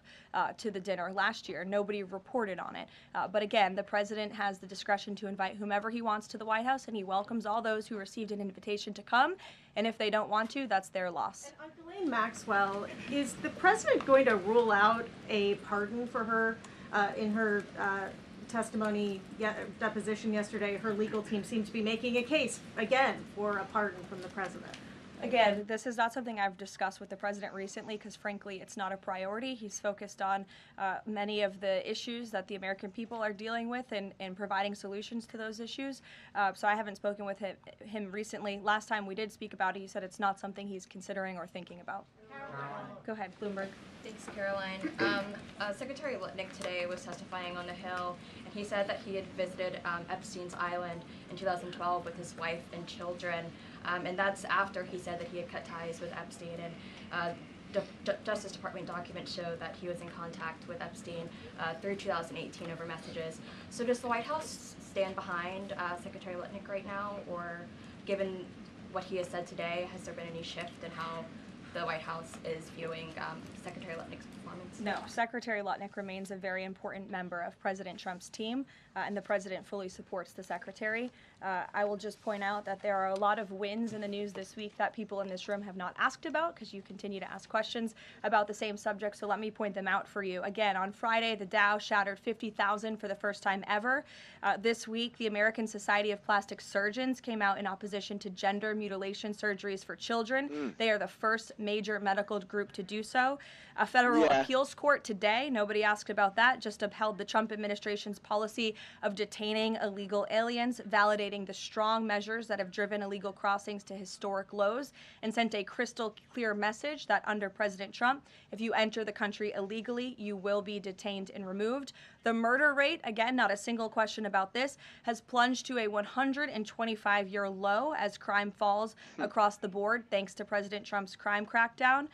to the dinner last year. Nobody reported on it. But again, the president has the discretion to invite whomever he wants to the White House, and he welcomes all those who received an invitation to come. And if they don't want to, that's their loss. And on Ghislaine Maxwell, is the president going to rule out a pardon for her in her testimony, deposition yesterday? Her legal team seemed to be making a case, again, for a pardon from the president. Again, this is not something I've discussed with the president recently because, frankly, it's not a priority. He's focused on many of the issues that the American people are dealing with and providing solutions to those issues. So I haven't spoken with him recently. Last time we did speak about it, he said it's not something he's considering or thinking about. Go ahead, Bloomberg. Thanks, Caroline. Secretary Lutnick today was testifying on the Hill, and he said that he had visited Epstein's Island in 2012 with his wife and children, and that's after he said that he had cut ties with Epstein, and Justice Department documents show that he was in contact with Epstein through 2018 over messages. So does the White House stand behind Secretary Lutnick right now, or given what he has said today, has there been any shift in how the White House is viewing Secretary Lutnick's performance? No, Secretary Lutnick remains a very important member of President Trump's team, and the president fully supports the secretary. I will just point out that there are a lot of wins in the news this week that people in this room have not asked about because you continue to ask questions about the same subject, so let me point them out for you. Again, on Friday, the Dow shattered 50,000 for the first time ever. This week, the American Society of Plastic Surgeons came out in opposition to gender mutilation surgeries for children. They are the first major medical group to do so. A federal appeals court today, nobody asked about that, just upheld the Trump administration's policy of detaining illegal aliens, validating the strong measures that have driven illegal crossings to historic lows, and sent a crystal clear message that under President Trump, if you enter the country illegally, you will be detained and removed. The murder rate, again, not a single question about this, has plunged to a 125-year low as crime falls across the board thanks to President Trump's crime crackdown.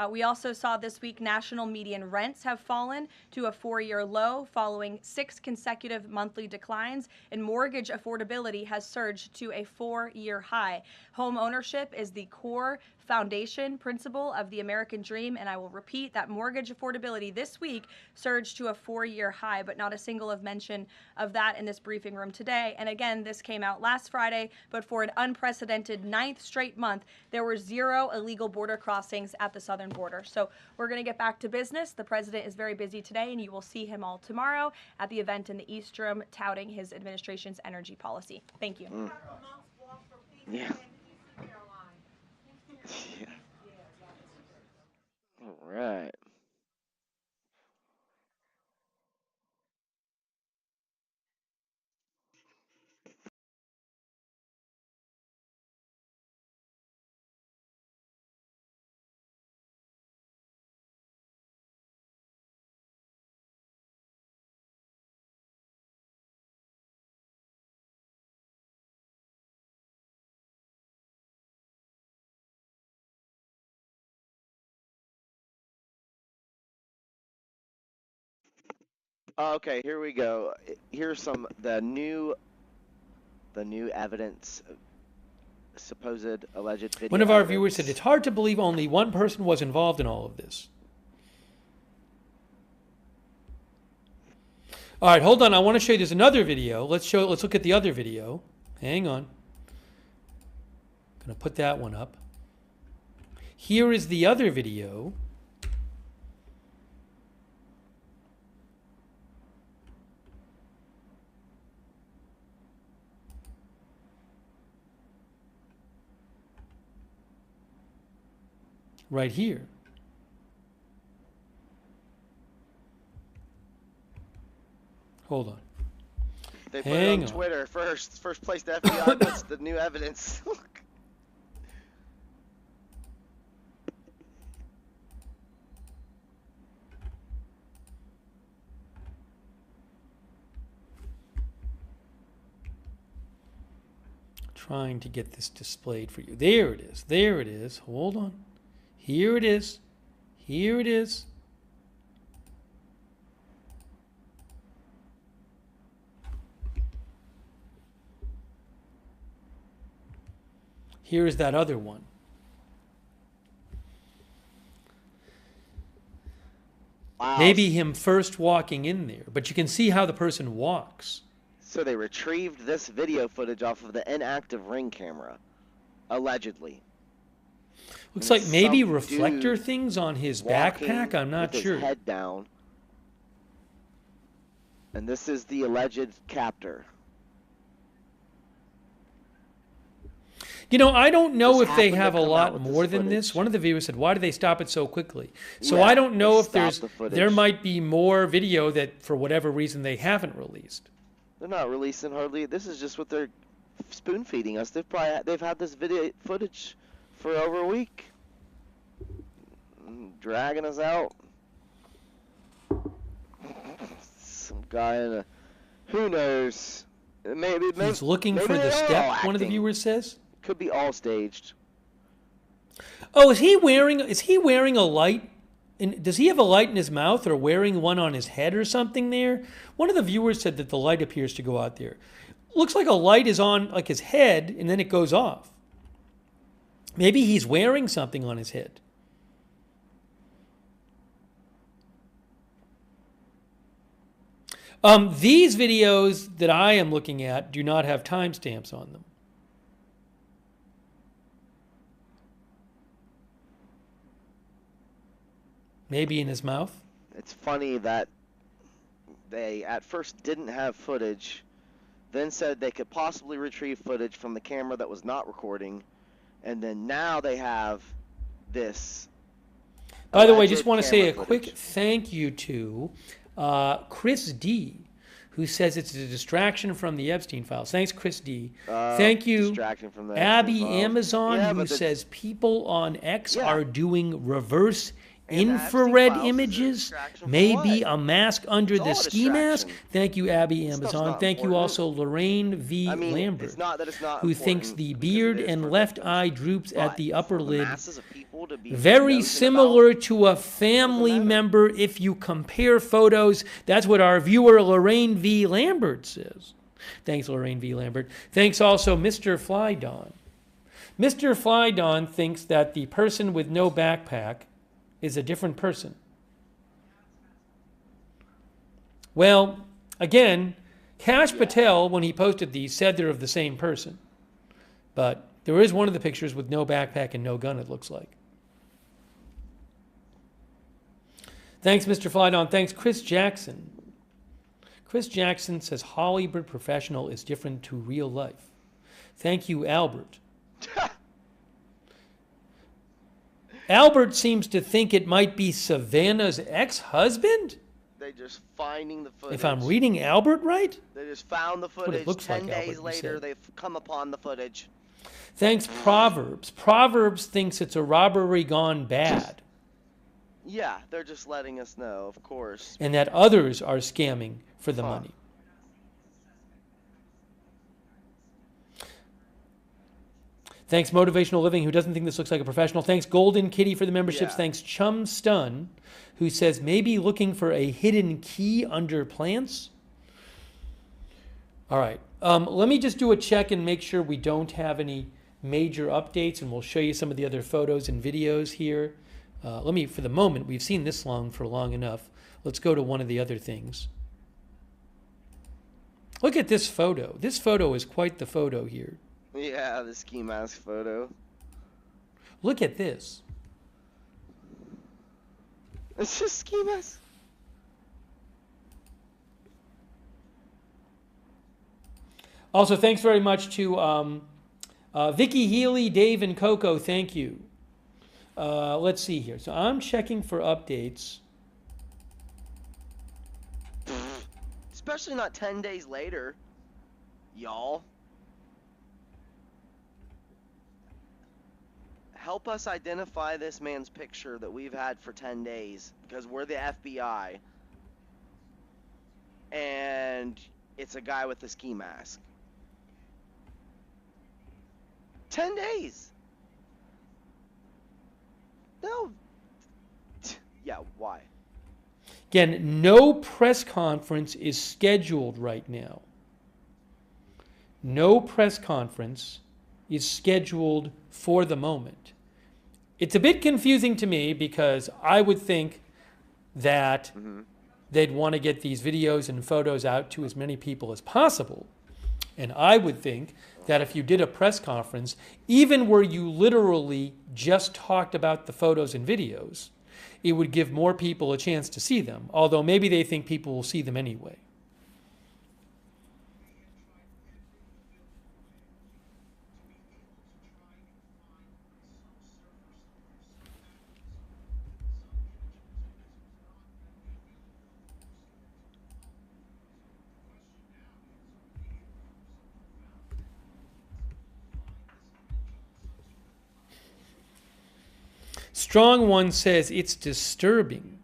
We also saw this week national median rents have fallen to a 4-year low following 6 consecutive monthly declines, and mortgage affordability has surged to a 4-year high. Home ownership is the core foundation principle of the American dream, and I will repeat that mortgage affordability this week surged to a 4-year high, but not a single of mention of that in this briefing room today. And again, this came out last Friday, but for an unprecedented 9th straight month, there were 0 illegal border crossings at the southern border. So we're going to get back to business. The president is very busy today, and you will see him all tomorrow at the event in the East Room touting his administration's energy policy. Thank you. Yeah. Yeah. All right. Okay, here we go. Here's the new evidence, supposed alleged video. One of our evidence. viewers said it's hard to believe only one person was involved in all of this. All right, hold on. I want to show you. There's another video. Let's look at the other video. Hang on. Going to put that one up. Here is the other video. Right here. Hold on. They put it on Twitter first. First place the FBI puts the new evidence. Trying to get this displayed for you. There it is. There it is. Hold on. Here it is. Here it is. Here's that other one. Wow. Maybe him first walking in there, but you can see how the person walks. So they retrieved this video footage off of the inactive Ring camera, allegedly. Looks And like maybe some reflector dude things on his walking backpack. I'm not with sure. His head down. And this is the alleged captor. You know, I don't know This if they happened to have a come out lot with more this than this. footage. One of the viewers said, "Why do they stop it so quickly?" So Yeah, I don't know they if stopped the there footage. might be more video that for whatever reason they haven't released. They're not releasing hardly. This is just what they're spoon feeding us. They've had this video footage for over a week, dragging us out. Some guy in a who knows? Maybe He's looking maybe for the they're all step. One of the acting. viewers says. Could be all staged. Oh, is he wearing a light? And does he have a light in his mouth or wearing one on his head or something there? One of the viewers said that the light appears to go out there. Looks like a light is on like his head and then it goes off. Maybe he's wearing something on his head. These videos that I am looking at do not have timestamps on them. Maybe in his mouth. It's funny that they at first didn't have footage, then said they could possibly retrieve footage from the camera that was not recording, and then now they have this. By the way, alleged just want to say a camera quick footage. thank you to Chris D, who says it's a distraction from the Epstein files. Thanks, Chris D. Thank you, distraction from the Abby Epstein files. Amazon, Yeah, who but the- says people on X Yeah. are doing reverse And the Epstein infrared files is a images, distraction from maybe what? a mask under It's the all a ski mask. distraction. Thank you, Abby Stuff's Amazon. not Thank you important. also, Lorraine V. I mean, Lambert, it's not that it's not who thinks important the because beard it is and for left victims, eye droops at but the upper for lid. masses of people to be Very nosing similar to a family member if you compare photos. That's what our viewer Lorraine V. Lambert says. Thanks, Lorraine V. Lambert. Thanks also, Mr. Flydon. Mr. Flydon thinks that the person with no backpack is a different person. Well, again, Kash Patel, when he posted these, said they're of the same person. But there is one of the pictures with no backpack and no gun, it looks like. Thanks, Mr. Flydon. Thanks, Chris Jackson. Chris Jackson says Hollywood professional is different to real life. Thank you, Albert. Albert seems to think it might be Savannah's ex-husband? They're just finding the footage. If I'm reading Albert right? They just found the what it footage. looks 10 like, days Albert, you later, said. they've come upon the footage. Thanks, Proverbs. Proverbs thinks it's a robbery gone bad, Yeah, they're just letting us know, of course. and that others are scamming for the money. Thanks, Motivational Living, who doesn't think this looks like a professional. Thanks, Golden Kitty, for the memberships. Yeah. Thanks, Chum Stun, who says maybe looking for a hidden key under plants. All right. Let me just do a check and make sure we don't have any major updates, and we'll show you some of the other photos and videos here. For the moment, we've seen this for long enough. Let's go to one of the other things. Look at this photo. This photo is quite the photo here. Yeah, the ski mask photo. Look at this. It's just ski mask. Also, thanks very much to Vicky Healy, Dave, and Coco. Thank you. Let's see here. So I'm checking for updates. Especially not 10 days later, y'all. Help us identify this man's picture that we've had for 10 days, because we're the FBI. And it's a guy with a ski mask. 10 days. No. Yeah, why? Again, no press conference is scheduled right now. No press conference is scheduled for the moment. It's a bit confusing to me because I would think that they'd want to get these videos and photos out to as many people as possible. And I would think that if you did a press conference, even where you literally just talked about the photos and videos, it would give more people a chance to see them, although maybe they think people will see them anyway. Strong One says it's disturbing.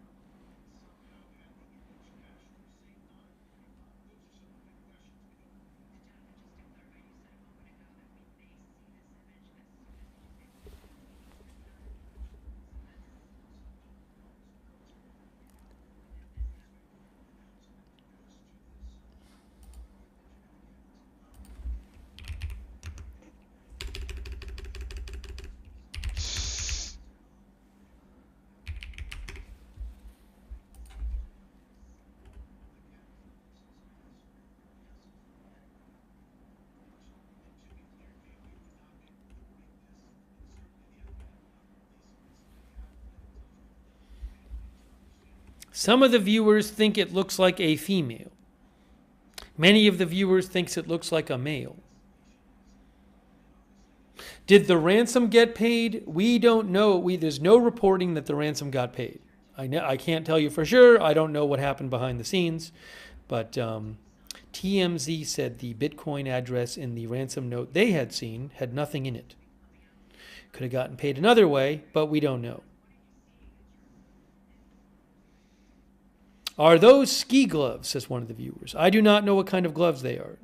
Some of the viewers think it looks like a female. Many of the viewers thinks it looks like a male. Did the ransom get paid? We don't know. There's no reporting that the ransom got paid. I can't tell you for sure. I don't know what happened behind the scenes. But TMZ said the Bitcoin address in the ransom note they had seen had nothing in it. Could have gotten paid another way, but we don't know. Are those ski gloves, says one of the viewers. I do not know what kind of gloves they are.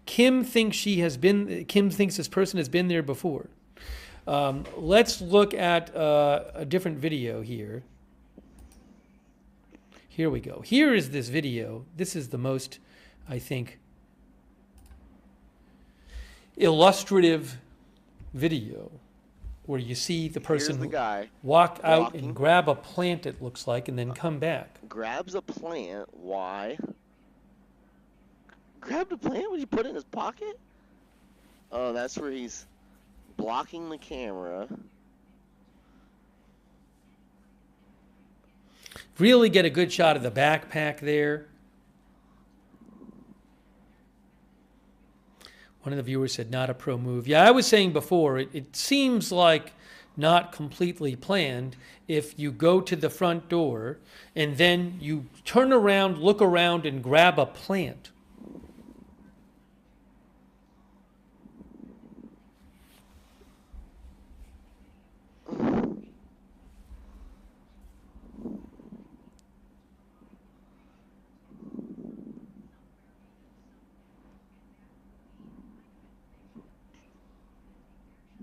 Kim thinks this person has been there before. Let's look at a different video here. Here we go. Here is this video. This is the most, I think, illustrative video where you see the person walk out and grab a plant, it looks like, and then come back. Grabs a plant. Why? Grabbed a plant? Would you put it in his pocket? Oh, that's where he's blocking the camera. Really get a good shot of the backpack there. One of the viewers said, not a pro move. Yeah, I was saying before, it seems like not completely planned if you go to the front door and then you turn around, look around, and grab a plant.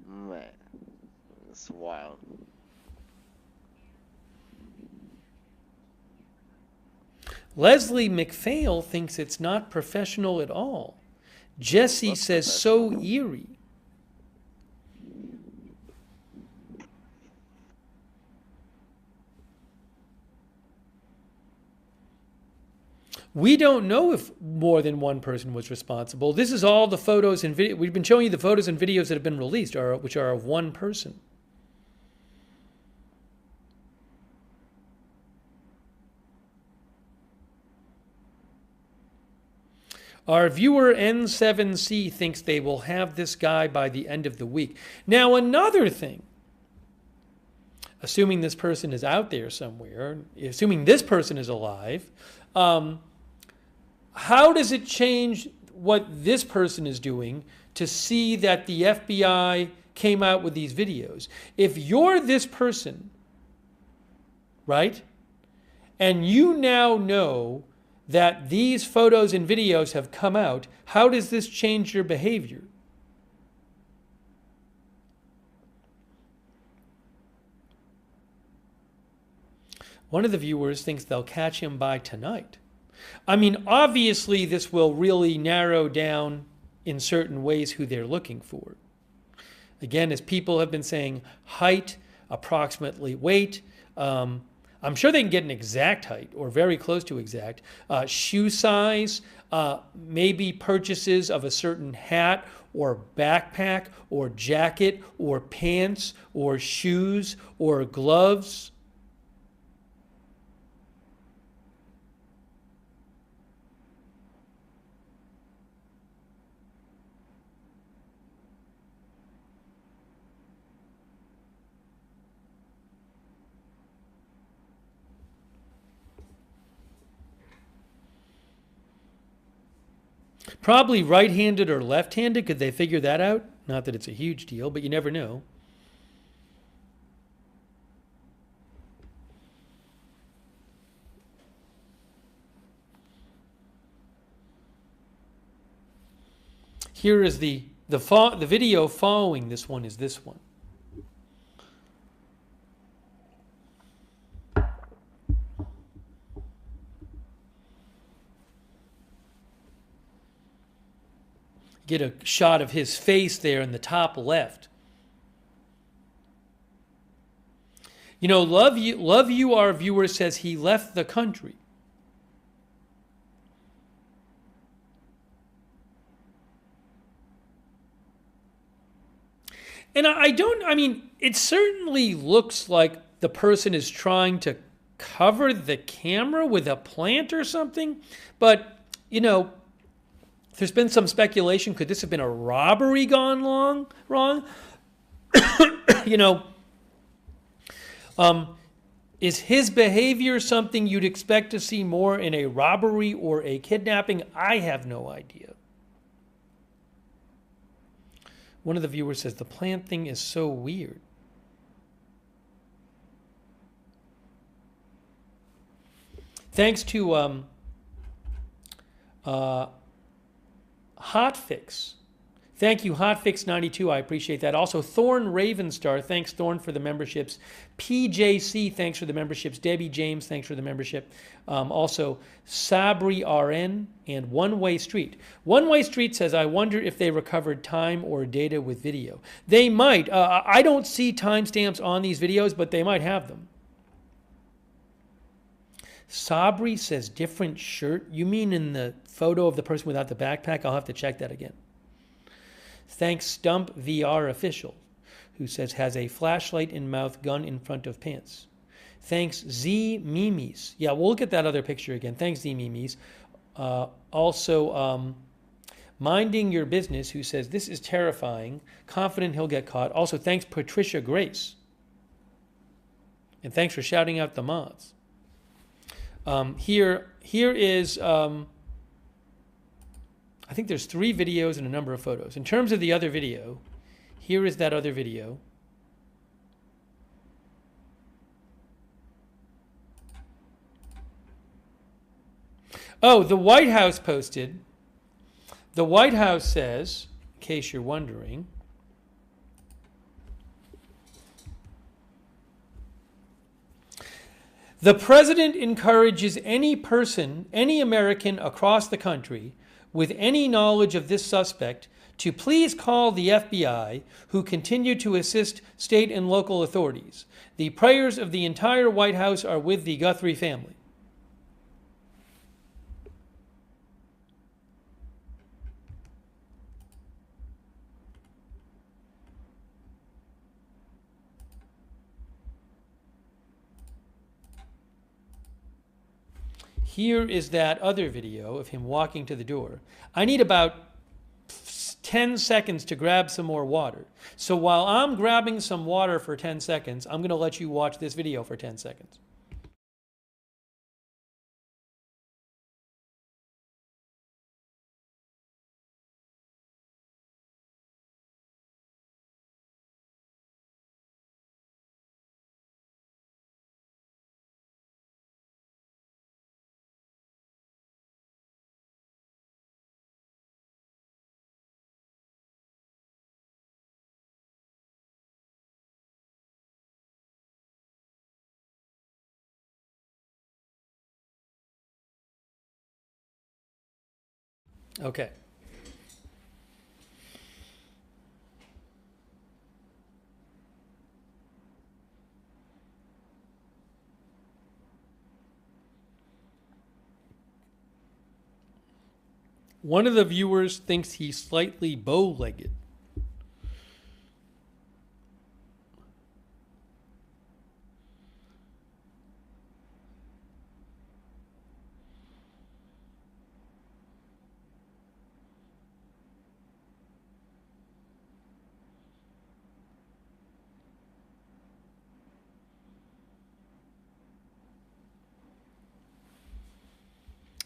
Man, it's wild. Leslie McPhail thinks it's not professional at all. Jesse says so eerie. We don't know if more than one person was responsible. This is all the photos and video. We've been showing you the photos and videos that have been released, which are of one person. Our viewer N7C thinks they will have this guy by the end of the week. Now, another thing, assuming this person is out there somewhere, assuming this person is alive, how does it change what this person is doing to see that the FBI came out with these videos? If you're this person, right, and you now know that these photos and videos have come out, how does this change your behavior? One of the viewers thinks they'll catch him by tonight. I mean, obviously, this will really narrow down in certain ways who they're looking for. Again, as people have been saying, height, approximately weight. I'm sure they can get an exact height or very close to exact. Shoe size, maybe purchases of a certain hat or backpack or jacket or pants or shoes or gloves. Probably right-handed or left-handed. Could they figure that out? Not that it's a huge deal, but you never know. Here is the video following this one is this one. Get a shot of his face there in the top left. You know, Love You, our viewer, says he left the country. And I mean, it certainly looks like the person is trying to cover the camera with a plant or something. But, you know, there's been some speculation. Could this have been a robbery gone wrong? You know, is his behavior something you'd expect to see more in a robbery or a kidnapping? I have no idea. One of the viewers says, the plant thing is so weird. Thanks to Hotfix. Thank you, Hotfix92. I appreciate that. Also, Thorn Ravenstar. Thanks, Thorn, for the memberships. PJC, thanks for the memberships. Debbie James, thanks for the membership. Also, Sabri RN and One Way Street. One Way Street says, I wonder if they recovered time or data with video. They might. I don't see timestamps on these videos, but they might have them. Sabri says different shirt. You mean in the photo of the person without the backpack? I'll have to check that again. Thanks Stump VR Official, who says has a flashlight in mouth, gun in front of pants. Thanks Z Mimis. Yeah, we'll look at that other picture again. Thanks Z Mimis. Also, Minding Your Business, who says this is terrifying, confident he'll get caught. Also, thanks Patricia Grace. And thanks for shouting out the mods. Here is, I think there's 3 videos and a number of photos. In terms of the other video, here is that other video. Oh, the White House posted. The White House says, in case you're wondering, the president encourages any person, any American across the country with any knowledge of this suspect to please call the FBI, who continue to assist state and local authorities. The prayers of the entire White House are with the Guthrie family. Here is that other video of him walking to the door. I need about 10 seconds to grab some more water. So while I'm grabbing some water for 10 seconds, I'm going to let you watch this video for 10 seconds. Okay. One of the viewers thinks he's slightly bow-legged.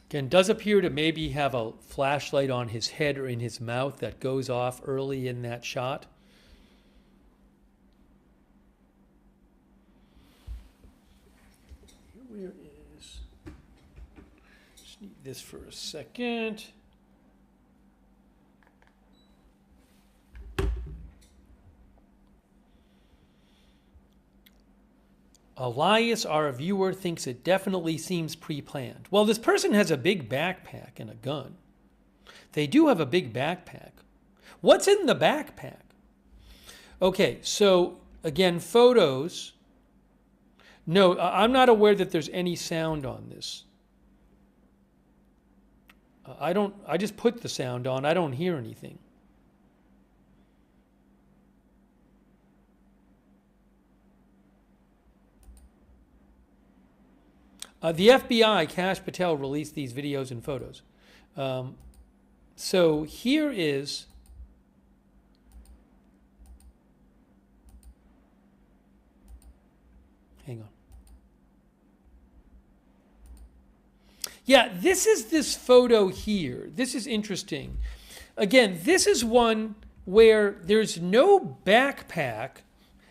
Again, does appear to maybe have a flashlight on his head or in his mouth that goes off early in that shot. Where is... Just need this for a second. Elias, our viewer, thinks it definitely seems pre-planned. Well, this person has a big backpack and a gun. They do have a big backpack. What's in the backpack? Okay, so again, photos. No, I'm not aware that there's any sound on this. I just put the sound on. I don't hear anything. The FBI, Kash Patel, released these videos and photos. So here is... Hang on. Yeah, this is this photo here. This is interesting. Again, this is one where there's no backpack,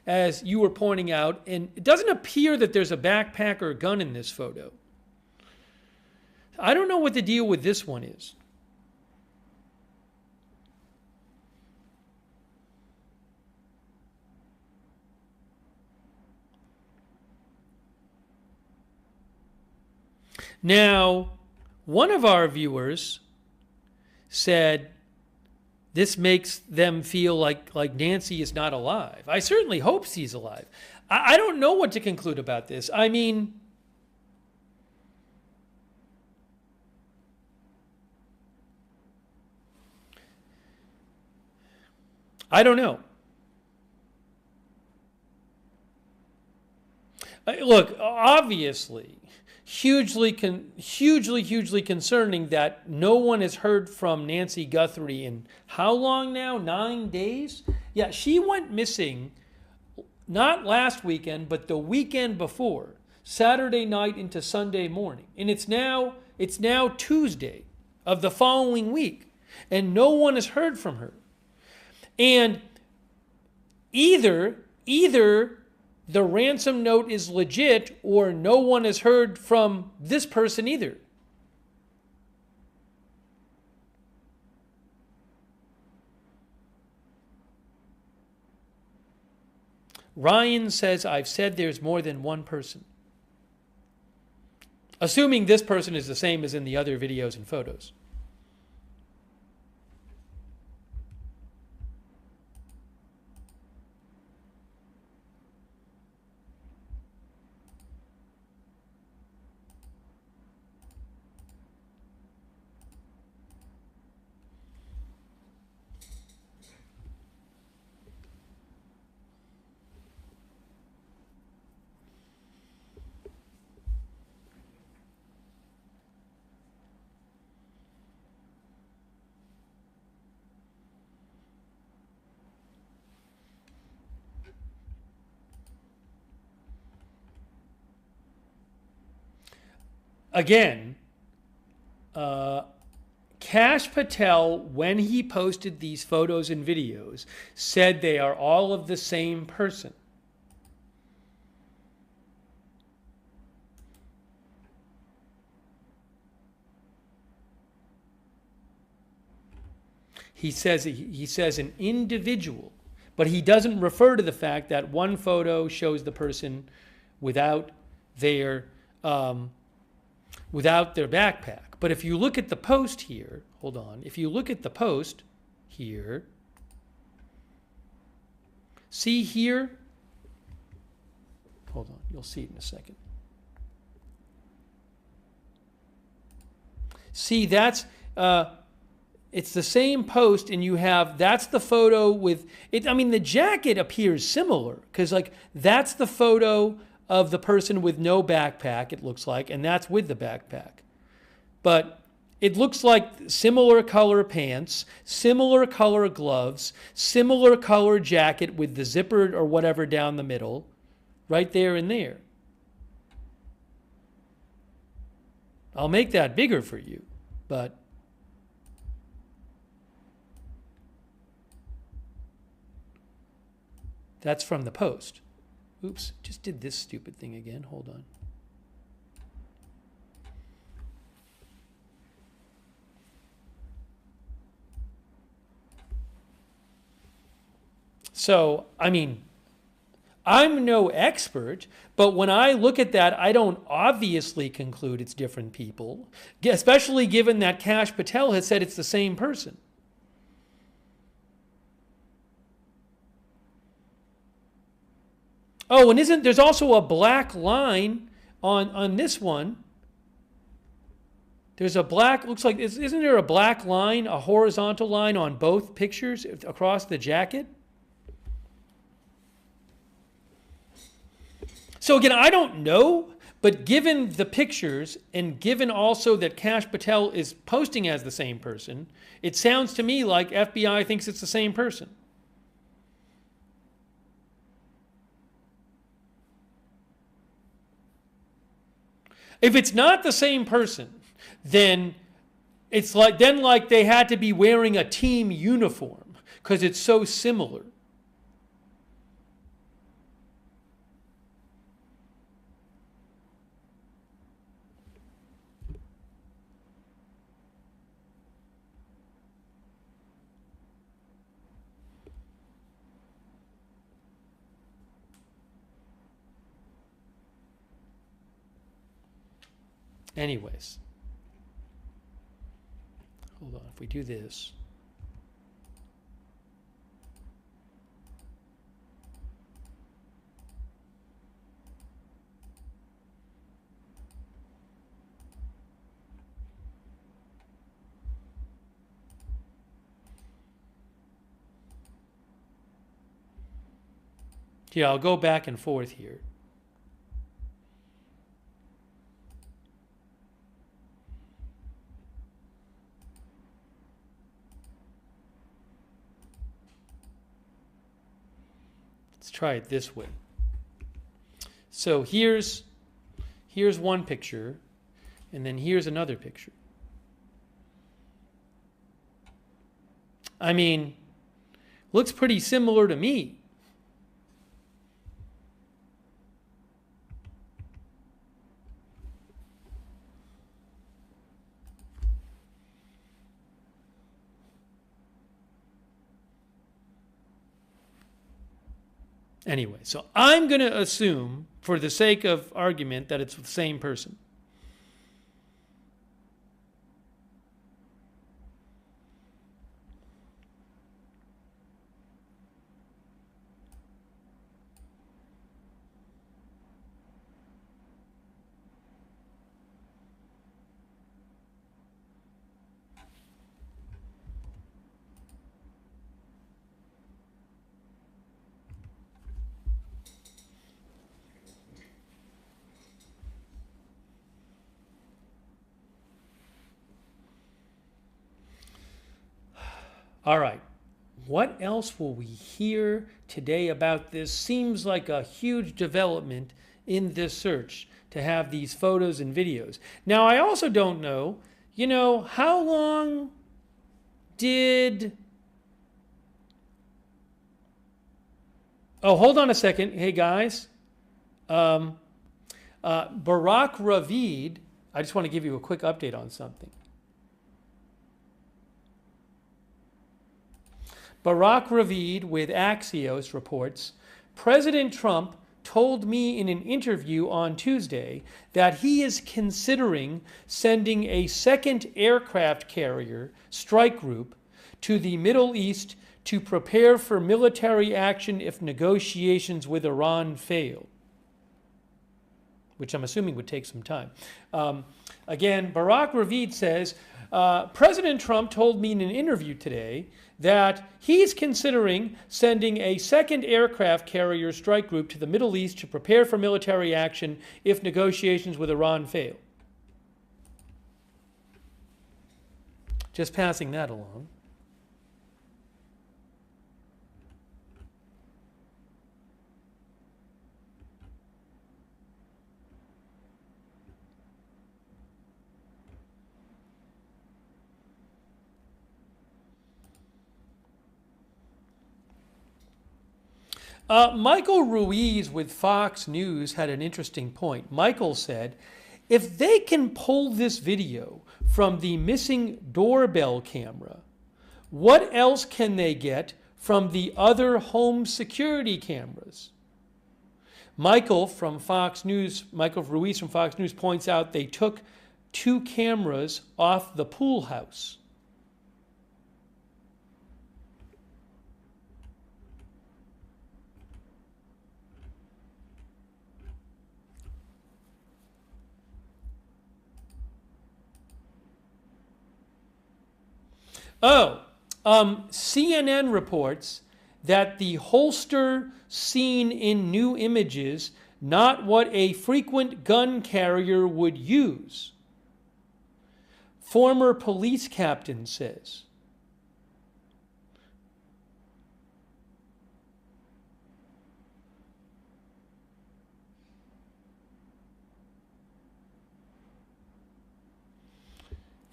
as you were pointing out, and it doesn't appear that there's a backpack or a gun in this photo. I don't know what the deal with this one is. Now, one of our viewers said this makes them feel like Nancy is not alive. I certainly hope she's alive. I don't know what to conclude about this. I mean, I don't know. Look, obviously, hugely concerning that no one has heard from Nancy Guthrie in how long now? 9 days? Yeah, she went missing not last weekend, but the weekend before, Saturday night into Sunday morning. And it's now Tuesday of the following week, and no one has heard from her. And either the ransom note is legit, or no one has heard from this person either. Ryan says, I've said there's more than one person. Assuming this person is the same as in the other videos and photos. Again, Kash Patel, when he posted these photos and videos, said they are all of the same person. He says an individual, but he doesn't refer to the fact that one photo shows the person without their backpack. But if you look at the post here, hold on. If you look at the post here, see here, hold on, you'll see it in a second. See, that's, it's the same post, and you have, that's the photo with, it. I mean, the jacket appears similar, because like, that's the photo of the person with no backpack, it looks like, and that's with the backpack. But it looks like similar color pants, similar color gloves, similar color jacket with the zipper or whatever down the middle, right there and there. I'll make that bigger for you, but that's from the post. Oops, just did this stupid thing again. Hold on. So, I mean, I'm no expert, but when I look at that, I don't obviously conclude it's different people, especially given that Kash Patel has said it's the same person. Oh, and there's also a black line on this one. There's a black, looks like, isn't there a black line, a horizontal line on both pictures across the jacket? So again, I don't know, but given the pictures and given also that Kash Patel is posting as the same person, it sounds to me like FBI thinks it's the same person. If it's not the same person, then it's like they had to be wearing a team uniform because it's so similar. Anyways, hold on, if we do this. Yeah, I'll go back and forth here. Let's try it this way. So here's one picture, and then here's another picture. I mean, looks pretty similar to me. Anyway, so I'm going to assume, for the sake of argument, that it's the same person. All right, what else will we hear today about this? Seems like a huge development in this search to have these photos and videos. Now, I also don't know, how long did... Oh, hold on a second. Hey, guys. Barak Ravid, I just want to give you a quick update on something. Barak Ravid with Axios reports, President Trump told me in an interview on Tuesday that he is considering sending a second aircraft carrier strike group to the Middle East to prepare for military action if negotiations with Iran fail, which I'm assuming would take some time. Again, Barak Ravid says, President Trump told me in an interview today that he's considering sending a second aircraft carrier strike group to the Middle East to prepare for military action if negotiations with Iran fail. Just passing that along. Michael Ruiz with Fox News had an interesting point. Michael said, if they can pull this video from the missing doorbell camera, what else can they get from the other home security cameras? Michael Ruiz from Fox News points out they took 2 cameras off the pool house. CNN reports that the holster seen in new images, not what a frequent gun carrier would use. Former police captain says.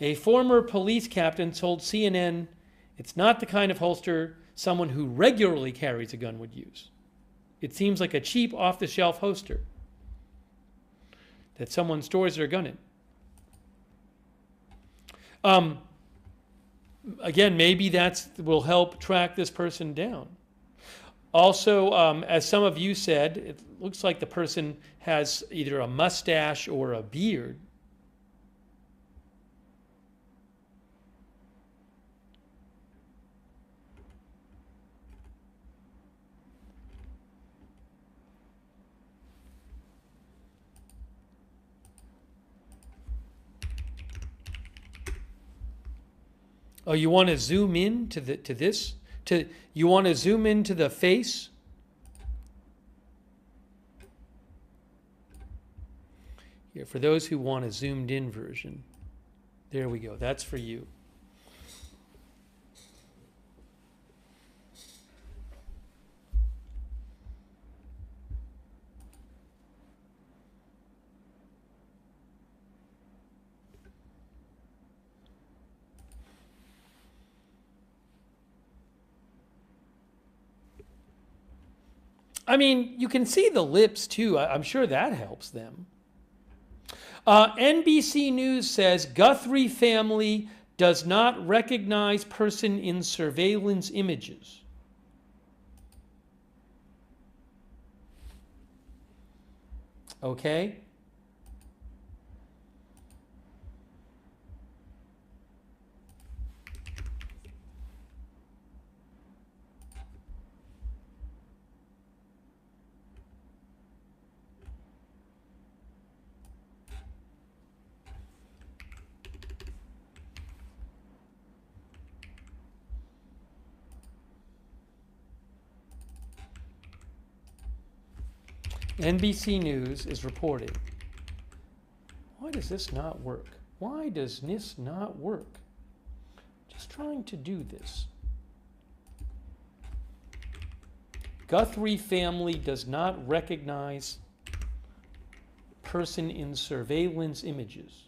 A former police captain told CNN it's not the kind of holster someone who regularly carries a gun would use. It seems like a cheap off-the-shelf holster that someone stores their gun in. Again, maybe that will help track this person down. Also, as some of you said, it looks like the person has either a mustache or a beard. Oh, you want to zoom in to this? You want to zoom into the face? Here, for those who want a zoomed in version. There we go. That's for you. I mean, you can see the lips too. I'm sure that helps them. NBC News says Guthrie family does not recognize person in surveillance images. Okay? NBC News is reporting. Why does this not work? Why does this not work? Just trying to do this. Guthrie family does not recognize person in surveillance images.